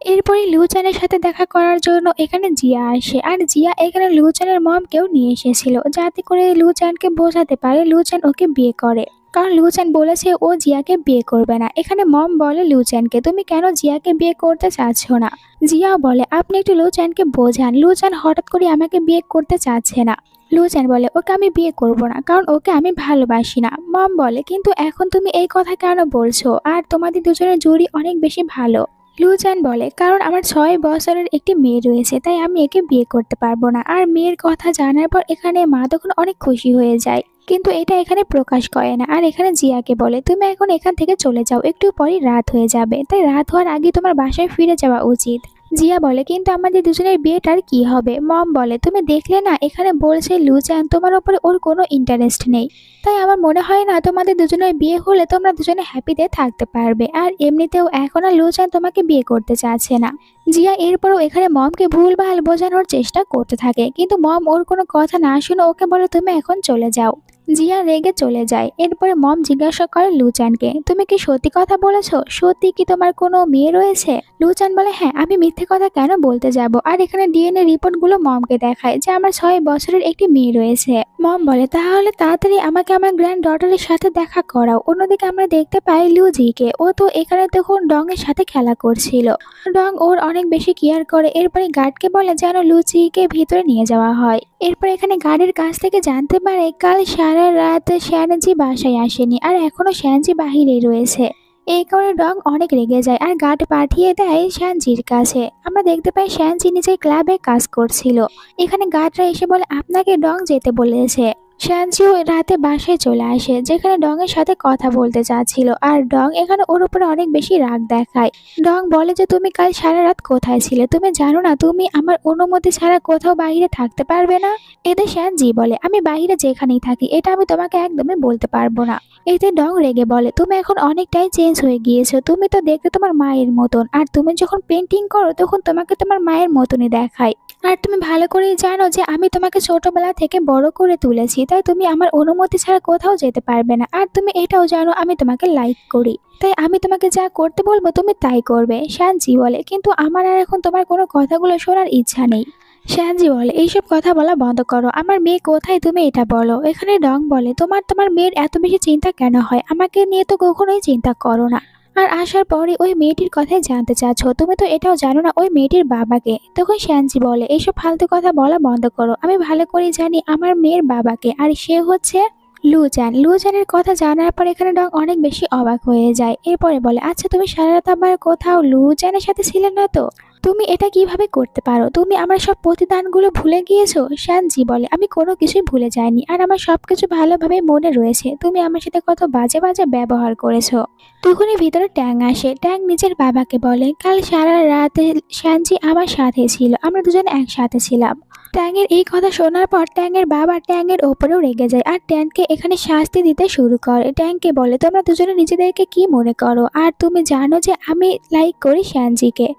এরপরে লুচানের সাথে দেখা করার জন্য এখানে জিয়া আসে, আর জিয়া এখানে লুচানের মমকেও নিয়ে এসেছিল যাতে করে লুচানকে বোঝাতে পারে লুচান ওকে বিয়ে করে। কারণ লুচান বলেছে ও জিয়াকে বিয়ে করবে না। এখানে মম বলে লুচানকে, তুমি কেন জিয়াকে বিয়ে করতে চাচ্ছ না? জিয়াও বলে আপনি একটু লুচানকে বোঝান, লুচান হঠাৎ করে আমাকে বিয়ে করতে চাচ্ছে না। লুচান বলে ওকে আমি বিয়ে করব না, কারণ ওকে আমি ভালোবাসি না। মম বলে কিন্তু এখন তুমি এই কথা কেন বলছো, আর তোমাদের দুজনের জুড়ি অনেক বেশি ভালো। লুচান বলে কারণ আমার 6 বছরের একটি মেয়ে রয়েছে, তাই আমি একে বিয়ে করতে পারবো না। আর মেয়ের কথা জানার পর এখানে মা তখন অনেক খুশি হয়ে যায়, কিন্তু এটা এখানে প্রকাশ করে না। আর এখানে জিয়াকে বলে তুমি এখন এখান থেকে চলে যাও, একটু পরই রাত হয়ে যাবে, তাই রাত হওয়ার আগে তোমার বাসায় ফিরে যাওয়া উচিত। জিয়া বলে কিন্তু আমাদের দুজনের বিয়েটার কি হবে? মম বলে তুমি দেখলে না, এখানে বলছে লুচান তোমার উপরে ওর কোনো ইন্টারেস্ট নেই, তাই আমার মনে হয় না তোমাদের দুজনের বিয়ে হলে তোমরা দুজনে হ্যাপিতে থাকতে পারবে। আর এমনিতেও এখন আর লুচান তোমাকে বিয়ে করতে চাচ্ছে না। জিয়া এরপরও এখানে মমকে ভুলভাল বোঝানোর চেষ্টা করতে থাকে, কিন্তু মম ওর কোনো কথা না শুনে ওকে বলে তুমি এখন চলে যাও। জিয়া রেগে চলে যায়। এরপরে মম জিজ্ঞাসা করে লুচানকে তুমি কি সত্যি কথা বলেছো? সত্যি কি তোমার কোনো মেয়ে রয়েছে? লুচান বলে হ্যাঁ, আমি মিথ্যে কথা কেন বলতে যাব? আর এখানে ডিএনএ রিপোর্টগুলো মমকে দেখায় যে আমার 6 বছরের একটি মেয়ে রয়েছে। মম বলে তাহলে তাড়াতাড়ি আমাকে আমার গ্র্যান্ড ডটারের সাথে দেখা করাও। অন্যদিকে আমরা দেখতে পাই লুজিকে, ও তো এখানে তখন ডং এর সাথে খেলা করছিল। ডং ওর অনেক বেশি কেয়ার করে। এরপরে গার্ডকে বলে যেন লুচিকে ভিতরে নিয়ে যাওয়া হয়। এরপর এখানে গার্ডের কাছ থেকে জানতে পারে কাল সারা রাত শ্যানজি বাসায় আসেনি, আর এখনো শ্যানজি বাহিরেই রয়েছে। এই কারণে ডং অনেক রেগে যায় আর গার্ড পাঠিয়ে দেয় শ্যানজির কাছে। আমরা দেখতে পাই শ্যানজি নিজের ক্লাবে কাজ করছিল। এখানে গার্ডরা এসে বলে আপনাকে ডং যেতে বলেছে। শ্যানজিও রাতে বাসায় চলে আসে, যেখানে ডং এর সাথে কথা বলতে চাচ্ছিল। আর ডং এখানে ওর উপরে অনেক বেশি রাগ দেখায়। ডং বলে যে তুমি কাল সারা রাত কোথায় ছিলে? তুমি জানো না তুমি আমার অনুমতি ছাড়া কোথাও বাইরে থাকতে পারবে না? এতে শ্যানজি বলে আমি বাইরে যেখানেই থাকি এটা আমি তোমাকে একদমই বলতে পারবো না। এতে ডং রেগে বলে তুমি এখন অনেকটাই চেঞ্জ হয়ে গিয়েছো, তুমি তো দেখতে তোমার মায়ের মতন, আর তুমি যখন পেন্টিং করো তখন তোমাকে তোমার মায়ের মতনই দেখায়। আর তুমি ভালো করেই জানো যে আমি তোমাকে ছোটবেলা থেকে বড় করে তুলেছি, তাই তুমি আমার অনুমতি ছাড়া কোথাও যেতে পারবে না। আর তুমি এটাও জানো আমি তোমাকে লাইক করি, তাই আমি তোমাকে যা করতে বলবো তুমি তাই করবে। শ্যানজি বলে কিন্তু আমার আর এখন তোমার কোনো কথাগুলো শোনার ইচ্ছা নেই। শ্যানজি বলে এইসব কথা বলা বন্ধ করো, আমার মেয়ে কোথায় তুমি এটা বলো। এখানে ডং বলে তোমার মেয়ের এত বেশি চিন্তা কেন হয়? আমাকে নিয়ে তো কখনোই চিন্তা করো না, আর আসার পরে ওই মেয়েটির কথাই জানতে চাচ্ছ। তুমি তো এটাও জানো না ওই মেয়েটির বাবাকে। তখন শ্যানজি বলে এইসব ফালতু কথা বলা বন্ধ করো, আমি ভালো করে জানি আমার মেয়ের বাবাকে, আর সে হচ্ছে লুচান। লুচানের কথা জানার পর এখানে ডং অনেক বেশি অবাক হয়ে যায়। এরপরে বলে আচ্ছা তুমি সারা রাত আবার কোথাও লুচানের সাথে ছিলে না তো? তুমি এটা কিভাবে করতে পারো? তুমি আমার সব প্রতিদানগুলো ভুলে গিয়েছো? শ্যানজি বলে আমি কোনো কিছুই ভুলে যাইনি, আর আমার সবকিছু ভালোভাবে মনে রয়েছে। তুমি আমার সাথে কত বাজে বাজে ব্যবহার করেছো। তখনই ভিতরে ট্যাং আসে। ট্যাং নিজের বাবাকে বলে কাল সারা রাতে শ্যানজি আমার সাথে ছিল, আমরা দুজন একসাথে ছিলাম। ট্যাংয়ের এই কথা শোনার পর ট্যাংয়ের বাবা ট্যাংয়ের ওপরেও রেগে যায়, আর ট্যাংকে এখানে শাস্তি দিতে শুরু করে। ট্যাংকে বলে তোমরা দুজনে নিজেদেরকে কি মনে করো? আর তুমি জানো যে আমি লাইক করি শ্যানজিকে,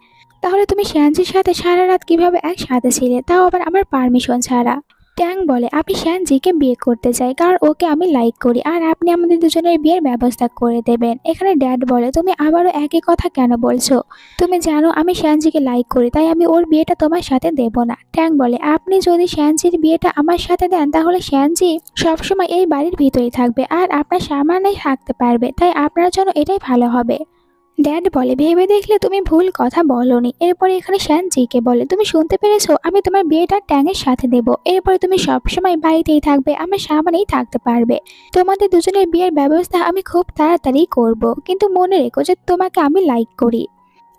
তাহলে তুমি শ্যানজির সাথে সারা রাত কিভাবে একসাথে ছিলে, তাও আবার আমার পারমিশন ছাড়া? ট্যাং বলে আমি শ্যানজিকে বিয়ে করতে চাই, কারণ ওকে আমি লাইক করি, আর আপনি আমাদের দুজনের বিয়ের ব্যবস্থা করে দেবেন। এখানে ড্যাড বলে তুমি আবারও একই কথা কেন বলছো? তুমি জানো আমি শ্যানজিকে লাইক করি, তাই আমি ওর বিয়েটা তোমার সাথে দেব না। ট্যাং বলে আপনি যদি শ্যানজির বিয়েটা আমার সাথে দেন তাহলে শ্যানজি সবসময় এই বাড়ির ভিতরেই থাকবে, আর আপনার সামনেই থাকতে পারবে, তাই আপনার জন্য এটাই ভালো হবে। ড্যাড বলে ভেবে দেখলে তুমি ভুল কথা বলনি। এরপরে এখানে শ্যানজিকে বলে তুমি শুনতে পেরেছো, আমি তোমার বিয়েটা ট্যাংয়ের সাথে দেব, এরপরে তুমি সবসময় বাড়িতেই থাকবে, আমার সামনেই থাকতে পারবে। তোমাদের দুজনের বিয়ের ব্যবস্থা আমি খুব তাড়াতাড়ি করব, কিন্তু মনে রেখো যে তোমাকে আমি লাইক করি।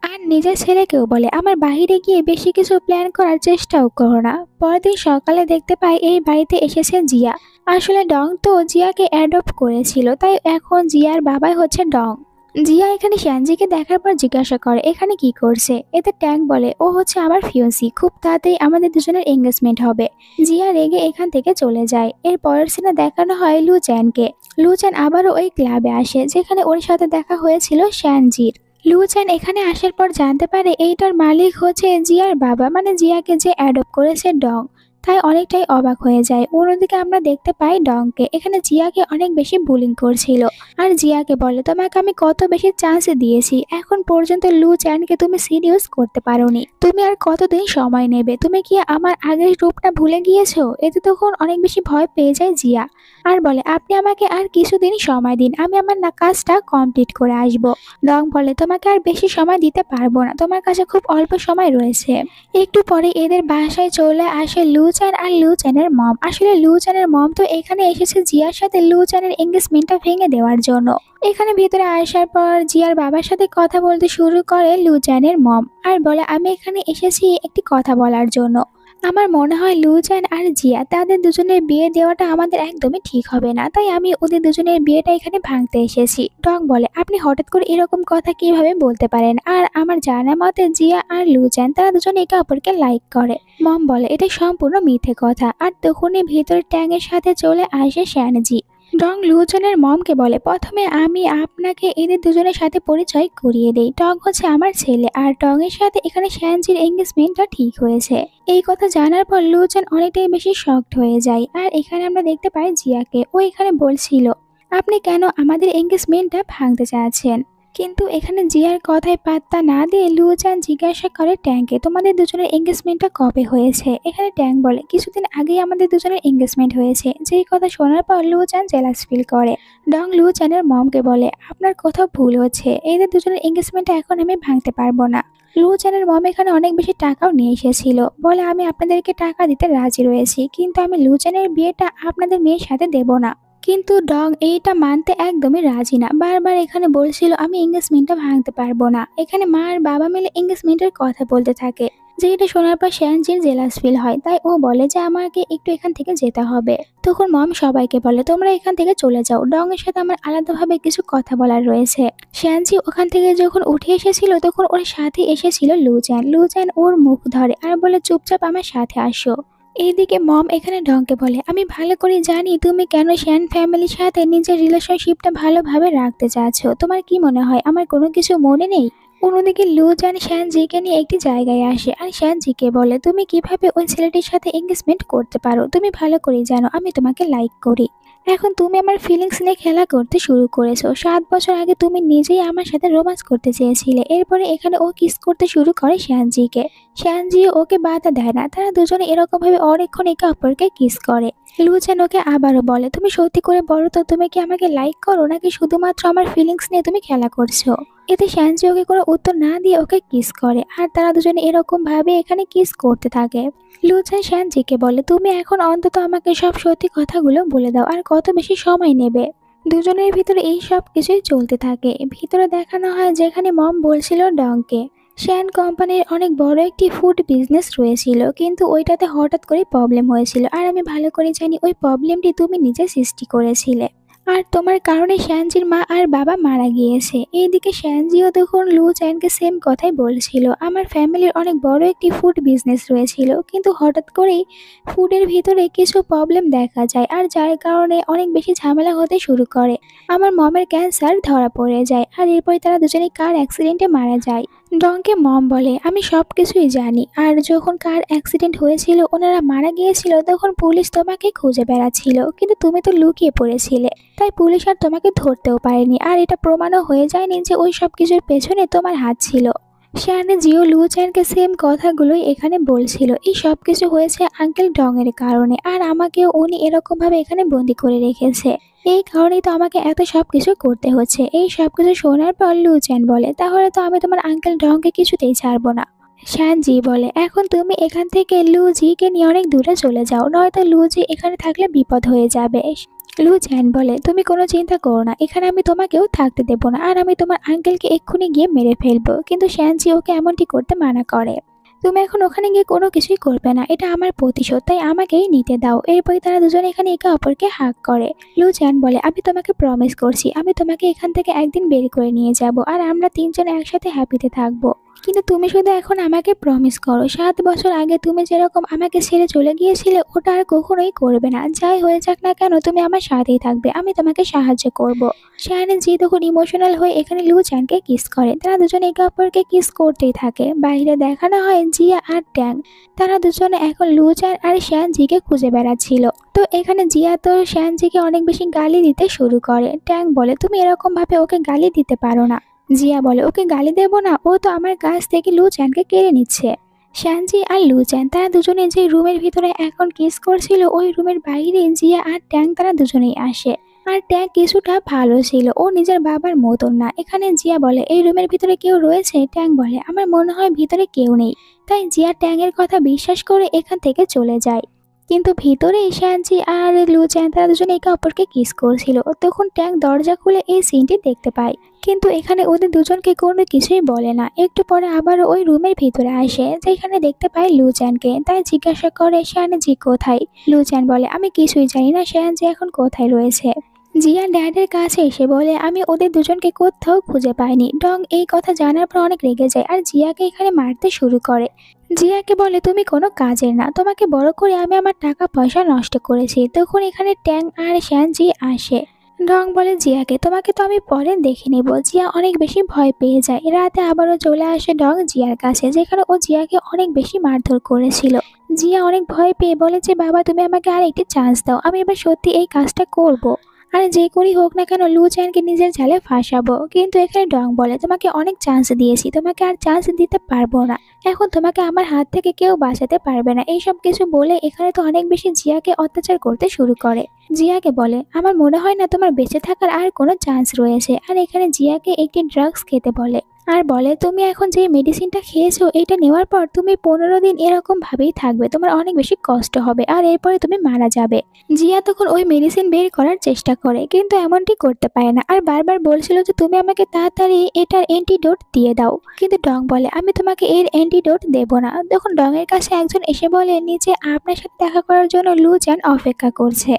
আর নিজের ছেলেকেও বলে আমার বাইরে গিয়ে বেশি কিছু প্ল্যান করার চেষ্টাও করো না। পরের দিন সকালে দেখতে পাই এই বাড়িতে এসেছে জিয়া। আসলে ডং তো জিয়াকে অ্যাডপ্ট করেছিল, তাই এখন জিয়ার বাবাই হচ্ছে ডং। জিয়া এখানে শ্যানজিকে দেখার পর জিজ্ঞাসা করে এখানে কি করছে। এতে ট্যাং বলে ও হচ্ছে আমার ফিয়ন্সি, খুব তাড়াতাড়ি আমাদের দুজনের এঙ্গেজমেন্ট হবে। জিয়া রেগে এখান থেকে চলে যায়। এর পরের সিনে দেখানো হয় লুচ্যানকে। লুচ্যান আবারও ওই ক্লাবে আসে যেখানে ওর সাথে দেখা হয়েছিল শ্যানজির। লুচ্যান এখানে আসার পর জানতে পারে এইটার মালিক হচ্ছে জিয়ার বাবা, মানে জিয়াকে যে অ্যাডপ্ট করেছে ডং। তাই অনেকটাই অবাক হয়ে যায়। অন্যদিকে আমরা দেখতে পাই ডংকে এখানে জিয়াকে অনেক বেশি বুলিং করছিল আর জিয়াকে বলে তোমাকে আমি কত বেশি চান্স দিয়েছি, এখন পর্যন্ত লু চ্যানকে তুমি সিরিয়াস করতে পারোনি, তুমি আর কতদিন সময় নেবে, তুমি কি আমার আগের রূপটা ভুলে গিয়েছো? এতে তখন অনেক বেশি ভয় পেয়ে যায় জিয়া আর বলে আপনি আমাকে আর কিছুদিন সময় দিন, আমি আমার কাজটা কমপ্লিট করে আসবো। ডং বলে তোমাকে আর বেশি সময় দিতে পারবো না, তোমার কাছে খুব অল্প সময় রয়েছে। একটু পরে এদের বাসায় চলে আসে লুচান আর লুচানের মম। আসলে লুচানের মম তো এখানে এসেছে জিয়ার সাথে লুচানের এঙ্গেজমেন্টটা ভেঙে দেওয়ার জন্য। এখানে ভিতরে আসার পর জিয়ার বাবার সাথে কথা বলতে শুরু করে লুচানের মম আর বলে আমি এখানে এসেছি একটি কথা বলার জন্য। আমার মনে হয় লুচান আর জিয়া তাদের দুজনের বিয়ে দেওয়াটা আমাদের একদমই ঠিক হবে না, তাই আমি ওদের দুজনের বিয়েটা এখানে ভাঙতে এসেছি। ডং বলে আপনি হঠাৎ করে এরকম কথা কিভাবে বলতে পারেন, আর আমার জানা মতে জিয়া আর লুচান তারা দুজনে একে অপরকে লাইক করে। মম বলে এটা সম্পূর্ণ মিথ্যে কথা। আর তখনই ভিতরে ট্যাংয়ের সাথে চলে আসে শ্যানজি। ডং লুচানের মমকে বলে প্রথমে আমি আপনাকে এদের দুজনের সাথে পরিচয় করিয়ে দেই, টং হচ্ছে আমার ছেলে আর টং এর সাথে এখানে শ্যানজির এঙ্গেজমেন্টটা ঠিক হয়েছে। এই কথা জানার পর লুচান অনেকটাই বেশি শকড হয়ে যায়। আর এখানে আমরা দেখতে পাই জিয়াকে, ও এখানে বলছিল আপনি কেন আমাদের এঙ্গেজমেন্টটা ভাঙতে চাচ্ছেন, কিন্তু এখানে জিয়ার কথায় পাত্তা না দিয়ে লুচান জিজ্ঞাসা করে ট্যাংকে তোমাদের দুজনের এঙ্গেজমেন্টটা কবে হয়েছে। এখানে ট্যাং বলে কিছুদিন আগেই আমাদের দুজনের এঙ্গেজমেন্ট হয়েছে। যেই কথা শোনার পর লুচান জেলাস ফিল করে। ডং লুচানের মমকে বলে আপনার কোথাও ভুল হচ্ছে, এদের দুজনের এঙ্গেজমেন্টটা এখন আমি ভাঙতে পারবো না। লুচানের মম এখানে অনেক বেশি টাকাও নিয়ে এসেছিল, বলে আমি আপনাদেরকে টাকা দিতে রাজি রয়েছি, কিন্তু আমি লুচানের বিয়েটা আপনাদের মেয়ের সাথে দেব না। কিন্তু ডং এইটা মানতে একদমই রাজি না, বারবার এখানে বলছিল আমি এঙ্গেজমেন্টটা ভাঙতে পারবো না। এখানে মা আর বাবা মিলে এঙ্গেজমেন্টের কথা বলতে থাকে, যেটা শোনার পর শ্যানজির জেলাস ফিল হয়, তাই ও বলে যে আমাকে একটু এখান থেকে যেতে হবে। তখন মম সবাইকে বলে তোমরা এখান থেকে চলে যাও, ডং এর সাথে আমার আলাদাভাবে কিছু কথা বলার রয়েছে। শ্যানজি ওখান থেকে যখন উঠে এসেছিল তখন ওর সাথে এসেছিল লুচান। লুচান ওর মুখ ধরে আর বলে চুপচাপ আমার সাথে আসো। এইদিকে মম এখানে ডংকে বলে আমি ভালো করে জানি তুমি কেন শ্যান ফ্যামিলির সাথে নিজের রিলেশনশিপটা ভালোভাবে রাখতে চাচ্ছ, তোমার কি মনে হয় আমার কোনো কিছু মনে নেই? অন্যদিকে লুচান শ্যানজিকে নিয়ে একটি জায়গায় আসে আর শ্যানজিকে বলে তুমি কিভাবে ওই ছেলেটির সাথে এঙ্গেজমেন্ট করতে পারো, তুমি ভালো করে জানো আমি তোমাকে লাইক করি, এখন তুমি আমার ফিলিংস নিয়ে খেলা করতে শুরু করেছো। 7 বছর আগে তুমি নিজেই আমার সাথে রোম্যান্স করতে চেয়েছিলে। এরপরে এখানে ও কিস করতে শুরু করে শ্যানজিকে। শ্যানজি ওকে বাধা দেয় না, তারা দুজনে এরকম ভাবে অনেকক্ষণ একে অপরকে কিস করে। লুচান ওকে আবারও বলে তুমি সত্যি করে বলো তো তুমি কি আমাকে লাইক করো নাকি শুধুমাত্র আমার ফিলিংস নিয়ে তুমি খেলা করছো। এতে শ্যানজি ওকে কোনো উত্তর না দিয়ে ওকে কিস করে আর তারা দুজনে এরকম ভাবে এখানে কিস করতে থাকে। লুচান শ্যানজিকে বলে তুমি এখন অন্তত আমাকে সব সত্যি কথাগুলো বলে দাও, আর কত বেশি সময় নেবে। দুজনের ভিতরে এই সব কিছুই চলতে থাকে। ভিতরে দেখানো হয় যেখানে মম বলছিল ডংকে শ্যান কোম্পানির অনেক বড় একটি ফুড বিজনেস রয়েছিল, কিন্তু ওইটাতে হঠাৎ করে প্রবলেম হয়েছিল, আর আমি ভালো করে জানি ওই প্রবলেমটি তুমি নিজে সৃষ্টি করেছিলে, আর তোমার কারণে শ্যানজির মা আর বাবা মারা গিয়েছে। এইদিকে শ্যানজিও তখন লুচানকে সেম কথাই বলছিল আমার ফ্যামিলির অনেক বড় একটি ফুড বিজনেস রয়েছিল, কিন্তু হঠাৎ করেই ফুডের ভিতরে কিছু প্রবলেম দেখা যায় আর যার কারণে অনেক বেশি ঝামেলা হতে শুরু করে। আমার মমের ক্যান্সার ধরা পড়ে যায় আর এরপরে তারা দুজনেই কার অ্যাক্সিডেন্টে মারা যায়। ডংকে মম বলে আমি সব কিছুই জানি, আর যখন কার অ্যাক্সিডেন্ট হয়েছিল ওনারা মারা গিয়েছিল তখন পুলিশ তোমাকে খুঁজে বেড়াচ্ছিল, কিন্তু তুমি তো লুকিয়ে পড়েছিলে, তাই পুলিশ আর তোমাকে ধরতেও পারেনি, আর এটা প্রমাণও হয়ে যায়নি যে ওই সব কিছুর পেছনে তোমার হাত ছিল। শ্যানে জিও লুচানকে সেম কথাগুলোই এখানে বলছিল, এই সব কিছু হয়েছে আঙ্কেল ডং এর কারণে, আর আমাকেও উনি এরকম ভাবে এখানে বন্দি করে রেখেছে, এই কারণেই তো আমাকে এত সব কিছু করতে হচ্ছে। এই সব কিছু শোনার পর লুচান বলে তাহলে তো আমি তোমার আঙ্কেল ডংকে কিছুতেই ছাড়বো না। শ্যানজি বলে এখন তুমি এখান থেকে লুজিকে নিয়ে অনেক দূরে চলে যাও, নয়তো লুজি এখানে থাকলে বিপদ হয়ে যাবে। লুচান বলে তুমি কোনো চিন্তা করো না, এখানে আমি তোমাকেও থাকতে দেবো না, আর আমি তোমার আঙ্কেলকে এক্ষুনি গিয়ে মেরে ফেলবো, কিন্তু শ্যানজি ওকে এমনটি করতে মানা করে। তুমি এখন ওখানে গিয়ে কোনো কিছুই করবে না, এটা আমার প্রতিশোধ, তাই আমাকেই নিতে দাও। এরপরে তারা দুজনে এখানে একে অপরকে হাগ করে। লুচান বলে আমি তোমাকে প্রমিস করছি আমি তোমাকে এখান থেকে একদিন বের করে নিয়ে যাব, আর আমরা তিনজন একসাথে হ্যাপিতে থাকবো। কিন্তু তুমি শুধু এখন আমাকে প্রমিস করো 7 বছর আগে তুমি যেরকম আমাকে ছেড়ে চলে গিয়েছিলে ওটা আর কখনোই করবে না। যাই হয়ে যাক না কেন তুমি আমার সাথেই থাকবে, আমি তোমাকে সাহায্য করব। শায়ান জি তখন ইমোশনাল হয়ে এখানে লু চ্যানকে কিস করে। তারা দুজনে একে অপরকে কিস করতেই থাকে। বাইরে দেখানো হয় জিয়া আর ট্যাং। তারা দুজনে এখন লু চ্যান আর শায়ান জিকে খুঁজে বেড়াচ্ছিল। তো এখানে জিয়া তো শায়ান জিকে অনেক বেশি গালি দিতে শুরু করে। ট্যাং বলে তুমি এরকম ভাবে ওকে গালি দিতে পারো না। জিয়া বলে ওকে গালি দেব না, ও তো আমার কাছ থেকে লু চ্যানকে কেড়ে নিচ্ছে। শানজি আর লু চ্যান তারা দুজনে যে রুমের ভিতরে এখন কিস করছিল ওই রুমের বাইরে জিয়া আর ট্যাং তারা দুজনেই আসে। আর ট্যাং কিছুটা ভালো ছিল, ও নিজের বাবার মতন না। এখানে জিয়া বলে এই রুমের ভিতরে কেউ রয়েছে? ট্যাং বলে আমার মনে হয় ভিতরে কেউ নেই। তাই জিয়া ট্যাং এর কথা বিশ্বাস করে এখান থেকে চলে যায়। কিন্তু ভিতরে শানজি আর লু চ্যান তারা দুজনে একে অপরকে কিস করছিল। তখন ট্যাং দরজা খুলে এই সিনটি দেখতে পায়, কিন্তু এখানে ওদের দুজনকে কোনো কিছুই বলে না। একটু পরে আবার ওই রুমের ভিতরে আসে, যেখানে দেখতে পায় লু চ্যানকে। তাই জিজ্ঞাসা করে শায়ানজি কোথায়? লু চ্যান বলে আমি কিছুই জানি না শায়ানজি এখন কোথায় রয়েছে। জিয়া ড্যাডের কাছে এসে বলে আমি ওদের দুজনকে কোথাও খুঁজে পাইনি। ডং এই কথা জানার পর অনেক রেগে যায় আর জিয়াকে এখানে মারতে শুরু করে। জিয়াকে বলে তুমি কোনো কাজের না, তোমাকে বড় করে আমি আমার টাকা পয়সা নষ্ট করেছি। তখন এখানে ট্যাং আর শায়ানজি আসে। ডং বলে জিয়াকে তোমাকে তো আমি পরে দেখে নেব। জিয়া অনেক বেশি ভয় পেয়ে যায়। রাতে আবারও চলে আসে ডং জিয়ার কাছে, যেখানে ও জিয়াকে অনেক বেশি মারধর করেছিল। জিয়া অনেক ভয় পেয়ে বলে যে বাবা তুমি আমাকে আর একটি চান্স দাও, আমি এবার সত্যি এই কাজটা করব। আর যে করি হোক না কেন লু চ্যানকে নিজের জালে ফাঁসাবো। কিন্তু এখানে ডং বলে তোমাকে অনেক চান্স দিয়েছি, তোমাকে আর চান্স দিতে পারবো না। এখন তোমাকে আমার হাত থেকে কেউ বাঁচাতে পারবে না। এইসব কিছু বলে এখানে তো অনেক বেশি জিয়াকে অত্যাচার করতে শুরু করে। জিয়াকে বলে আমার মনে হয় না তোমার বেঁচে থাকার আর কোনো চান্স রয়েছে। আর এখানে জিয়াকে একটি ড্রাগস খেতে বলে আর বলে তুমি এখন যে মেডিসিনটা খেয়েছো এটা নেওয়ার পর তুমি 15 দিন এরকম ভাবেই থাকবে, তোমার অনেক বেশি কষ্ট হবে আর এরপরে তুমি মারা যাবে। জিয়া তখন ওই মেডিসিন বের করার চেষ্টা করে, কিন্তু এমনটি করতে পারে না আর বারবার বলছিল যে তুমি আমাকে তাড়াতাড়ি এটার অ্যান্টিডোট দিয়ে দাও। কিন্তু ডং বলে আমি তোমাকে এর অ্যান্টিডোট দেব না। তখন ডং এর কাছে একজন এসে বলে নিচে আপনার সাথে দেখা করার জন্য লু চ্যান অপেক্ষা করছে।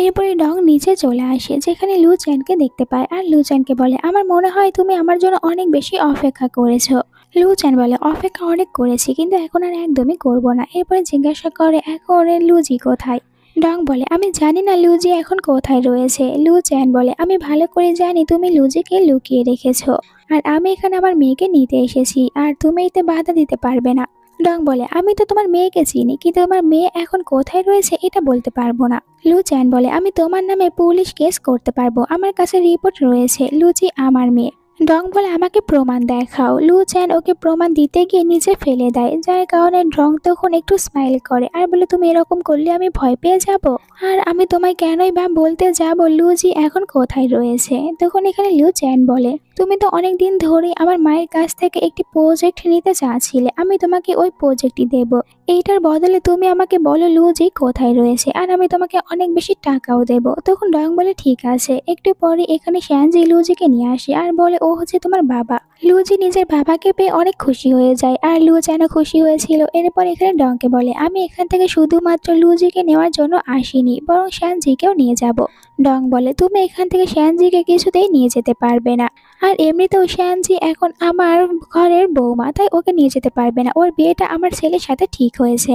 এরপরে ডং নিচে চলে আসে, যেখানে লু চ্যানকে দেখতে পায় আর লু চ্যানকে বলে আমার মনে হয় তুমি আমার জন্য অনেক বেশি অপেক্ষা করেছো। লু চ্যান বলে অপেক্ষা অনেক করেছি, কিন্তু এখন আর একদমই করব না। এরপরে জিজ্ঞাসা করে এখন লুজি কোথায়? ডং বলে আমি জানি না লুজি এখন কোথায় রয়েছে। লু চ্যান বলে আমি ভালো করে জানি তুমি লুজিকে লুকিয়ে রেখেছো, আর আমি এখানে আমার মেয়েকে নিতে এসেছি আর তুমি এতে বাধা দিতে পারবে না। ডং বলে আমি তো তোমার মেয়েকে চিনি, কিন্তু তোমার মেয়ে এখন কোথায় রয়েছে এটা বলতে পারবো না। লু চ্যান বলে আমি তোমার নামে পুলিশ কেস করতে পারবো, আমার কাছে রিপোর্ট রয়েছে লুচি আমার মেয়ে। ডং বলে আমাকে প্রমাণ দেখাও। লু চ্যান ওকে প্রমাণ দিতে গিয়ে নিচে ফেলে দেয়, যার কারণে ডং তখন একটু স্মাইল করে আর বলে তুমি এরকম করলে আমি ভয় পেয়ে যাব, আর আমি তোমায় কেনই বা বলতে যাব লুজি এখন কোথায় রয়েছে। তখন এখানে লু চ্যান বলে তুমি তো অনেক দিন ধরে আমার মায়ের কাছ থেকে একটি প্রজেক্ট নিতে চাচ্ছিলে, আমি তোমাকে ওই প্রজেক্টই দেব। এইটার বদলে তুমি আমাকে বলো লুজি কোথায় রয়েছে, আর আমি তোমাকে অনেক বেশি টাকাও দেব। তখন ডং বলে ঠিক আছে। একটু পরে এখানে শ্যানজি লুজিকে নিয়ে আসে আর বলে ও হচ্ছে তোমার বাবা। লুজি নিজের বাবাকে পেয়ে অনেক খুশি হয়ে যায় আর লু যেন খুশি হয়েছিল। এরপর এখানে ডংকে বলে আমি এখান থেকে শুধুমাত্র লুজিকে নেওয়ার জন্য আসিনি, বরং শ্যানজিকেও নিয়ে যাব। ডং বলে তুমি এখান থেকে শ্যানজিকে কিছুতেই নিয়ে যেতে পারবে না, আর এমনিতেও শ্যানজি এখন আমার ঘরের বৌমা, তাই ওকে নিয়ে যেতে পারবে না। ওর বিয়েটা আমার ছেলের সাথে ঠিক হয়েছে।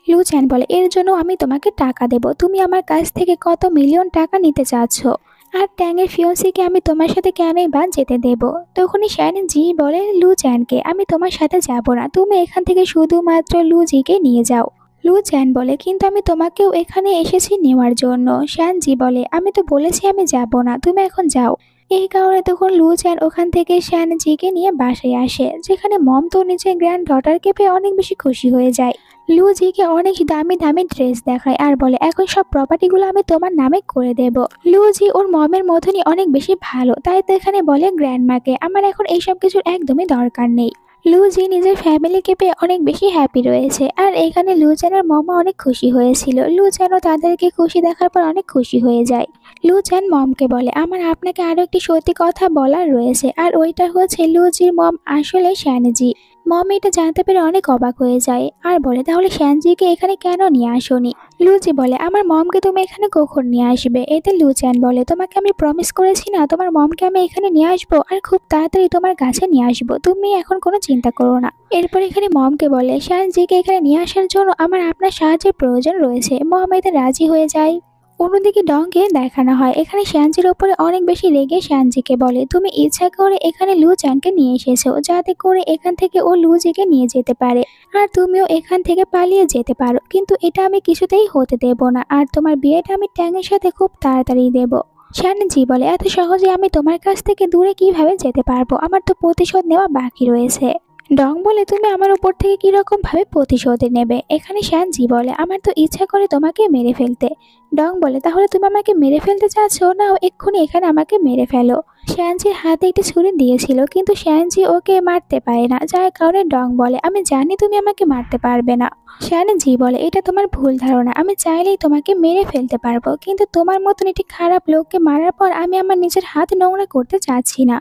লু চ্যান বলে এর জন্য আমি তোমাকে টাকা দেব, তুমি আমার কাছ থেকে কত মিলিয়ন টাকা নিতে চাচ্ছ? আর ট্যাংয়ের ফিয়ন্সিকে আমি তোমার সাথে কেনই বা যেতে দেব? তখনই শ্যানজি বলে লু চ্যানকে আমি তোমার সাথে যাব না, তুমি এখান থেকে শুধুমাত্র লুজিকে নিয়ে যাও। লু চ্যান বলে কিন্তু আমি তোমাকেও এখানে এসেছি নেওয়ার জন্য। শ্যানজি বলে আমি তো বলেছি আমি যাব না, তুমি এখন যাও। এই কারণে তখন লু চ্যান ওখান থেকে শ্যানজিকে নিয়ে বাসায় আসে, যেখানে মম তো নিজের গ্র্যান্ড ডটারকে পেয়ে অনেক বেশি খুশি হয়ে যায়। লুজিকে অনেক দামি দামি ড্রেস দেখায় আর বলে এখন সব প্রপার্টিগুলো আমি তোমার নামে করে দেব। লুজি ওর মমের মতনই অনেক বেশি ভালো, তাই তো এখানে বলে গ্র্যান্ডমাকে আমার এখন এইসব কিছুর একদমই দরকার নেই। লুজি নিজের ফ্যামিলিকে পেয়ে অনেক বেশি হ্যাপি রয়েছে, আর এখানে লু চ্যানের মমও অনেক খুশি হয়েছিল। লু চ্যানও তাদেরকে খুশি দেখার পর অনেক খুশি হয়ে যায়। লু চ্যান মমকে বলে আমার আপনাকে আরো একটি সত্যি কথা বলার রয়েছে, আর ওইটা হচ্ছে লুজির মম আসলে শ্যানজি। মম এটা জানতে পেরে অনেক অবাক হয়ে যায় আর বলে, তাহলে শ্যানজিকে এখানে কেন নিয়ে আসোনি? লুজি বলে, আমার মমকে তুমি এখানে কখন নিয়ে আসবে? এতে লুচ্যান বলে, তোমাকে আমি প্রমিস করেছি না তোমার মমকে আমি এখানে নিয়ে আসবো, আর খুব তাড়াতাড়ি তোমার কাছে নিয়ে আসবো, তুমি এখন কোনো চিন্তা করো না। এরপর এখানে মমকে বলে, শ্যানজিকে এখানে নিয়ে আসার জন্য আমার আপনার সাহায্যের প্রয়োজন রয়েছে। মম এতে রাজি হয়ে যায়। অন্যদিকে ডংকে দেখানো হয় এখানে শ্যানজির ওপরে অনেক বেশি রেগে শ্যানজিকে বলে, তুমি ইচ্ছা করে এখানে লুচ্যানকে নিয়ে এসেছো যাতে করে এখান থেকে ও লুজিকে নিয়ে যেতে পারে, আর তুমিও এখান থেকে পালিয়ে যেতে পারো, কিন্তু এটা আমি কিছুতেই হতে দেব না, আর তোমার বিয়েটা আমি ট্যাংয়ের সাথে খুব তাড়াতাড়ি দেব। শ্যানজি বলে, এত সহজে আমি তোমার কাছ থেকে দূরে কিভাবে যেতে পারবো? আমার তো প্রতিশোধ নেওয়া বাকি রয়েছে। ডং বলে, তুমি আমার উপর থেকে কিরকম ভাবে প্রতিশোধ নেবে? এখানে শ্যানজি বলে, আমার তো ইচ্ছা করে তোমাকে মেরে ফেলতে। ডং বলে, তাহলে তুমি আমাকে মেরে ফেলতে চাচ্ছ? না, এক্ষুনি এখানে আমাকে মেরে ফেলো। শ্যানজির হাতে একটি ছুরি দিয়েছিল কিন্তু শ্যানজি ওকে মারতে পারে না, যার কারণে ডং বলে, আমি জানি তুমি আমাকে মারতে পারবে না। শ্যানজি বলে, এটা তোমার ভুল ধারণা, আমি চাইলেই তোমাকে মেরে ফেলতে পারবো, কিন্তু তোমার মতন একটি খারাপ লোককে মারার পর আমি আমার নিজের হাত নোংরা করতে চাচ্ছি না।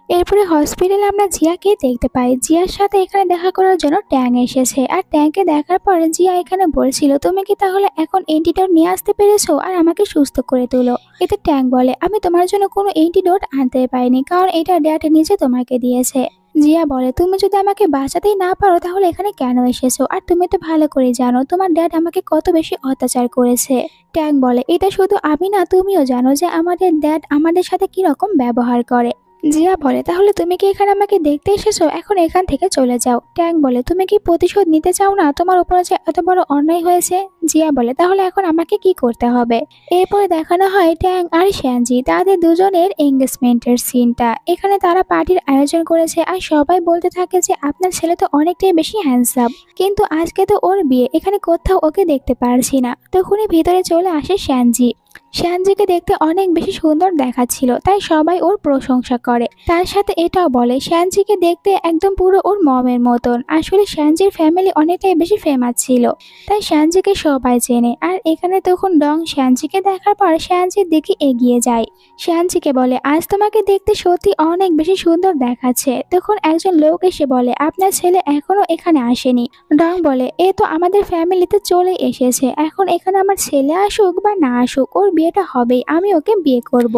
এরপরে হসপিটালে আমরা জিয়াকে দেখতে পাই। জিয়ার সাথে এখানে দেখা করার জন্য ট্যাং এসেছে, আর ট্যাংকে দেখার পরে জিয়া এখানে বলছিল, তুমি কি তাহলে এখন অ্যান্টিডোট নিয়ে আসতে পেরেছো আর আমাকে সুস্থ করে তোলো? এতে ট্যাং বলে, আমি তোমার জন্য কোনো অ্যান্টিডোট আনতে পারিনি, কারণ এটা ড্যাড নিজে তোমাকে দিয়েছে। জিয়া বলে, তুমি যদি আমাকে বাঁচাতেই না পারো তাহলে এখানে কেন এসেছো? আর তুমি তো ভালো করে জানো তোমার ড্যাড আমাকে কত বেশি অত্যাচার করেছে। ট্যাং বলে, এটা শুধু আমি না, তুমিও জানো যে আমাদের ড্যাড আমাদের সাথে কি রকম ব্যবহার করে। জিয়া বলে, তাহলে তুমি কি এখানে আমাকে দেখতে এসেছো? এখন এখান থেকে চলে যাও। ট্যাং বলে, তুমি কি প্রতিশোধ নিতে চাও না? তোমার উপরে যে এত বড় অন্যায় হয়েছে। জিয়া বলে, তাহলে এখন আমাকে কি করতে হবে? এরপরে দেখানো হয় ট্যাং আর শ্যানজি তাদের দুজনের এঙ্গেজমেন্টের সিনটা। এখানে তারা পার্টির আয়োজন করেছে আর সবাই বলতে থাকে যে আপনার ছেলে তো অনেকটাই বেশি হ্যান্ডসাম, কিন্তু আজকে তো ওর বিয়ে, এখানে কোথাও ওকে দেখতে পারছি না। তখনই ভিতরে চলে আসে শ্যানজি। শ্যানজিকে দেখতে অনেক বেশি সুন্দর দেখাচ্ছিল, তাই সবাই ওর প্রশংসা করে। তার সাথে এটাও বলে শ্যানজিকে দেখতে একদম পুরো ওর মমের মতন। আসলে শ্যানজির ফ্যামিলি অনেকটাই বেশি ফেমাস ছিল, তাই শ্যানজিকে সবাই চেনে। আর এখানে তখন ডং শ্যানজিকে দেখার পর শ্যানজির দিকে এগিয়ে যায়। শ্যানজিকে বলে, আজ তোমাকে দেখতে সত্যি অনেক বেশি সুন্দর দেখাচ্ছে। তখন একজন লোক এসে বলে, আপনার ছেলে এখনো এখানে আসেনি। ডং বলে, এ তো আমাদের ফ্যামিলিতে চলে এসেছে, এখন এখানে আমার ছেলে আসুক বা না আসুক ওর বিয়েটা হবেই, আমি ওকে বিয়ে করব।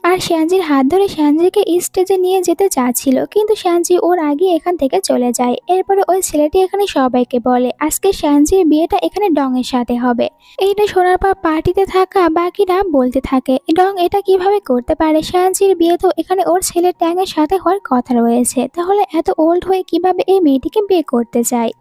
আর শ্যানজির হাত ধরে শ্যানজিকে স্টেজে নিয়ে যেতে চাচ্ছিল, কিন্তু শ্যানজি ওর আগে এখান থেকে চলে যায়। এরপরে ওই ছেলেটি এখানে সবাইকে বলে আজকে শ্যানজির বিয়েটা এখানে ডং এর সাথে হবে। এইটা শোনার পর পার্টিতে থাকা বাকিরা বলতে থাকে, ডং এটা কিভাবে করতে পারে? শ্যানজির বিয়ে তো এখানে ওর ছেলে ট্যাং এর সাথে হওয়ার কথা রয়েছে, তাহলে এত ওল্ড হয়ে কিভাবে এই মেয়েটিকে বিয়ে করতে চায়?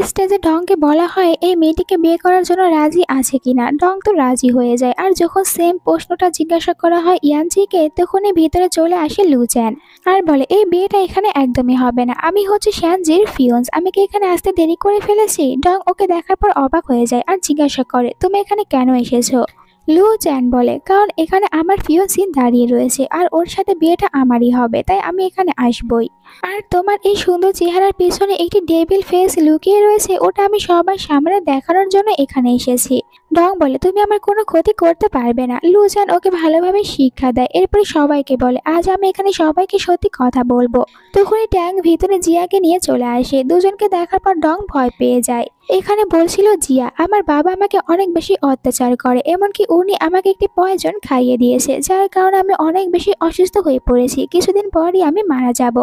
স্টেজে ডংকে বলা হয় এই মেয়েটিকে বিয়ে করার জন্য রাজি আছে কিনা। ডং তো রাজি হয়ে যায়। আর যখন সেম প্রশ্নটা জিজ্ঞাসা করা হয় ইয়ানজিকে, তখনই ভিতরে চলে আসে লুচ্যান আর বলে, এই বিয়েটা এখানে একদমই হবে না, আমি হচ্ছে শ্যানজির ফিয়ন্স, আমি কি এখানে আসতে দেরি করে ফেলেছি? ডং ওকে দেখার পর অবাক হয়ে যায় আর জিজ্ঞাসা করে, তুমি এখানে কেন এসেছো? লুচ্যান বলে, কারণ এখানে আমার ফিয়ন্সি দাঁড়িয়ে রয়েছে আর ওর সাথে বিয়েটা আমারই হবে, তাই আমি এখানে আসবই। আর তোমার এই সুন্দর চেহারার পিছনে একটি ডেভিল ফেস লুকিয়ে রয়েছে, ওটা আমি সবার সামনে দেখানোর জন্য এখানে এসেছি। ডং বলে, তুমি আমার কোনো ক্ষতি করতে পারবে না। লুচ্যান ওকে ভালোভাবে শিক্ষা দেয়। এরপরে সবাইকে বলে, আজ আমি এখানে সবাইকে সত্যি কথা বলবো। তখনই ট্যাং ভিতরে জিয়াকে নিয়ে চলে আসে। দুজনকে দেখার পর ডং ভয় পেয়ে যায়। এখানে বলছিল জিয়া, আমার বাবা আমাকে অনেক বেশি অত্যাচার করে, এমনকি উনি আমাকে একটি পয়জন খাইয়ে দিয়েছে, যার কারণে আমি অনেক বেশি অসুস্থ হয়ে পড়েছি, কিছুদিন পরই আমি মারা যাব।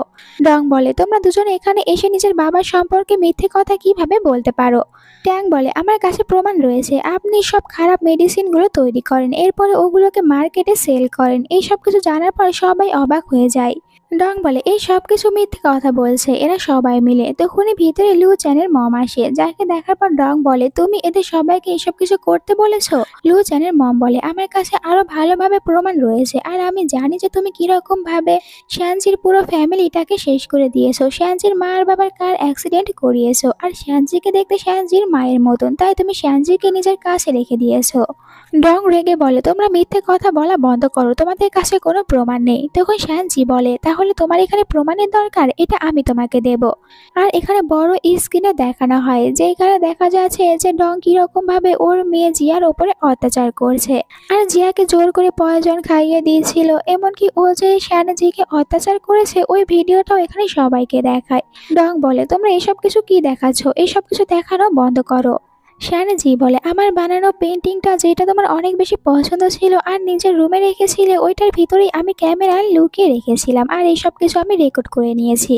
ডং বলে, তোমরা দুজনে এখানে এসে নিজের বাবার সম্পর্কে মিথ্যে কথা কিভাবে বলতে পারো? ট্যাং বলে, আমার কাছে প্রমাণ রয়েছে, আপনি সব খারাপ মেডিসিনগুলো তৈরি করেন, এরপরে ওগুলোকে মার্কেটে সেল করেন। এই সব কিছু জানার পর সবাই অবাক হয়ে যায়। ডং বলে, এই সব কিছু মিথ্যে কথা বলছে এরা সবাই মিলে। তখনই ভিতরে লুচ্যানের মম আসে, যাকে দেখার পর ডং বলে, তুমি এদের সবাইকে এইসব কিছু করতে বলেছো? লুচ্যানের মম বলে, আমার কাছে আরো ভালোভাবে প্রমাণ রয়েছে, আর আমি জানি যে তুমি কিরকম ভাবে শ্যানজির পুরো ফ্যামিলিটাকে শেষ করে দিয়েছো। শ্যানজির মা আর বাবার কার অ্যাক্সিডেন্ট করিয়েছো, আর শ্যানজিকে দেখতে শ্যানজির মায়ের মতন, তাই তুমি শ্যানজিকে নিজের কাছে রেখে দিয়েছো। ডং রেগে বলে, তোমরা মিথ্যে কথা বলা বন্ধ করো, তোমাদের কাছে কোনো প্রমাণ নেই। তখন শ্যানজি বলে, তাহলে তোমার এখানে প্রমাণের দরকার, এটা আমি তোমাকে দেব। আর এখানে বড় স্ক্রিনে দেখানো হয় যে এখানে দেখা যাচ্ছে যে ডং কিরকম ভাবে ওর মেয়ে জিয়ার ওপরে অত্যাচার করছে, আর জিয়াকে জোর করে পয়জন খাইয়ে দিয়েছিল। এমনকি ও যে শ্যানজিকে অত্যাচার করেছে ওই ভিডিওটাও এখানে সবাইকে দেখায়। ডং বলে, তোমরা এসব কিছু কি দেখাচ্ছ, এসব কিছু দেখানো বন্ধ করো। শ্যানজি বলে, আমার বানানো পেন্টিংটা যেটা তোমার অনেক বেশি পছন্দ ছিল আর নিজের রুমে রেখেছিলে, ওইটার ভিতরেই আমি ক্যামেরায় লুকিয়ে রেখেছিলাম, আর এইসব কিছু আমি রেকর্ড করে নিয়েছি।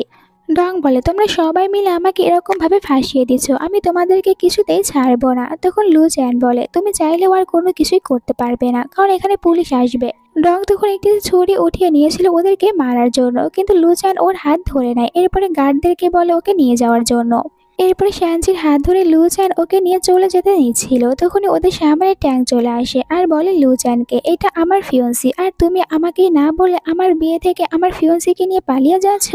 ডং বলে, তোমরা সবাই মিলে আমাকে এরকম ভাবে ফাঁসিয়ে দিচ্ছ, আমি তোমাদেরকে কিছুতেই ছাড়বো না। তখন লু চ্যান বলে, তুমি চাইলেও আর কোনো কিছুই করতে পারবে না, কারণ এখানে পুলিশ আসবে। ডং তখন একটি ছুরি উঠিয়ে নিয়েছিল ওদেরকে মারার জন্য, কিন্তু লু চ্যান ওর হাত ধরে নেয়। এরপরে গার্ডদেরকে বলে ওকে নিয়ে যাওয়ার জন্য। এরপরে শ্যানজির হাত ধরে লু চ্যান ওকে নিয়ে চলে যেতে নিচ্ছিল, তখনই ওদের সামনে ট্যাঙ্ক চলে আসে আর বলে লু চ্যানকে, এটা আমার ফিয়ন্সি, আর তুমি আমাকে না বলে আমার বিয়ে থেকে আমার ফিয়ন্সিকে নিয়ে পালিয়ে যাচ্ছ।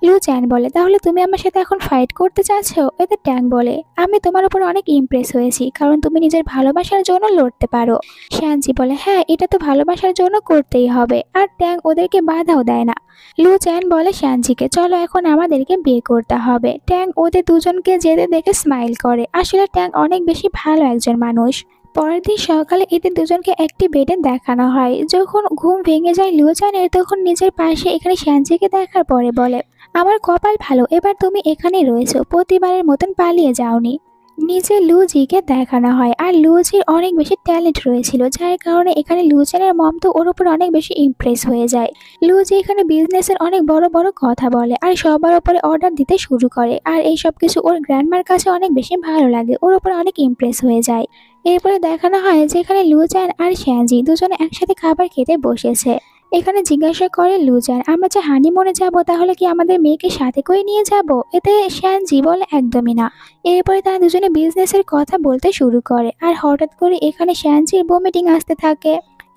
লু চ্যান বলে, তাহলে তুমি আমার সাথে এখন ফাইট করতে চাচ্ছ? এতে ট্যাং বলে, আমি তোমার উপর অনেক ইমপ্রেস হয়েছি, কারণ তুমি নিজের ভালোবাসার জন্য লড়তে পারো। শ্যানজি বলে, হ্যাঁ এটা তো ভালোবাসার জন্য করতেই হবে। আর ট্যাং ওদেরকে বাধাও দেয় না। লু চ্যান বলে শ্যানজিকে, চলো এখন আমাদেরকে বিয়ে করতে হবে। ট্যাং ওদের দুজনকে যেতে দেখে স্মাইল করে, আসলে ট্যাং অনেক বেশি ভালো একজন মানুষ। পরের দিন সকালে এদের দুজনকে একটি বেডে দেখানো হয়। যখন ঘুম ভেঙে যায় লু চ্যানের, তখন নিজের পাশে এখানে শ্যানজিকে দেখার পরে বলে, আমার কপাল ভালো, এবার তুমি এখানেই রয়েছো, প্রতিবারের মতন পালিয়ে যাওনি। নিচে লুজিকে দেখানো হয়, আর লুজির অনেক বেশি ট্যালেন্ট রয়েছিল, যার কারণে এখানে লুচেনের মম তো ওর উপর অনেক বেশি ইমপ্রেস হয়ে যায়। লুজি এখানে বিজনেসের অনেক বড় বড় কথা বলে আর সবার উপরে অর্ডার দিতে শুরু করে, আর এই সব কিছু ওর গ্র্যান্ডমার কাছে অনেক বেশি ভালো লাগে, ওর উপর অনেক ইমপ্রেস হয়ে যায়। এরপরে দেখানো হয় যে এখানে লুচান আর শ্যানজি দুজনে একসাথে খাবার খেতে বসেছে। এখানে জিজ্ঞাসা করে লুচান, আমরা যে হানিমুনে যাব তাহলে কি আমাদের মেয়েকে সাথে করে নিয়ে যাব? এতে শ্যানজি বলে, একদমই না। এরপরে তারা দুজনে বিজনেসের কথা বলতে শুরু করে, আর হঠাৎ করে এখানে শ্যানজির ভমিটিং আসতে থাকে।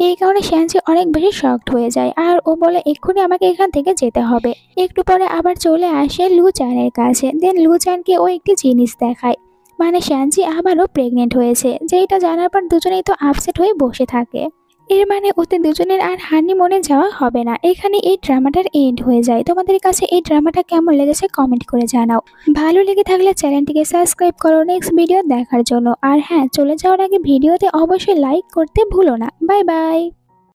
এই কারণে শ্যানজি অনেক বেশি শকড হয়ে যায়, আর ও বলে এক্ষুনি আমাকে এখান থেকে যেতে হবে। একটু পরে আবার চলে আসে লুচানের কাছে, দেন লুচানকে ও একটি জিনিস দেখায়, মানে শ্যানজি আবারও প্রেগনেন্ট হয়েছে। যেটা জানার পর দুজনেই তো আপসেট হয়ে বসে থাকে। এর মানে ওদের দুজনের আর হানিমুনে যাওয়া হবে না। এখানে এই ড্রামাটার এন্ড হয়ে যায়। তোমাদের কাছে এই ড্রামাটা কেমন লেগেছে কমেন্ট করে জানাও। ভালো লেগে থাকলে চ্যানেলটিকে সাবস্ক্রাইব করো নেক্সট ভিডিও দেখার জন্য। আর হ্যাঁ, চলে যাওয়ার আগে ভিডিওতে অবশ্যই লাইক করতে ভুলো না। Bye bye.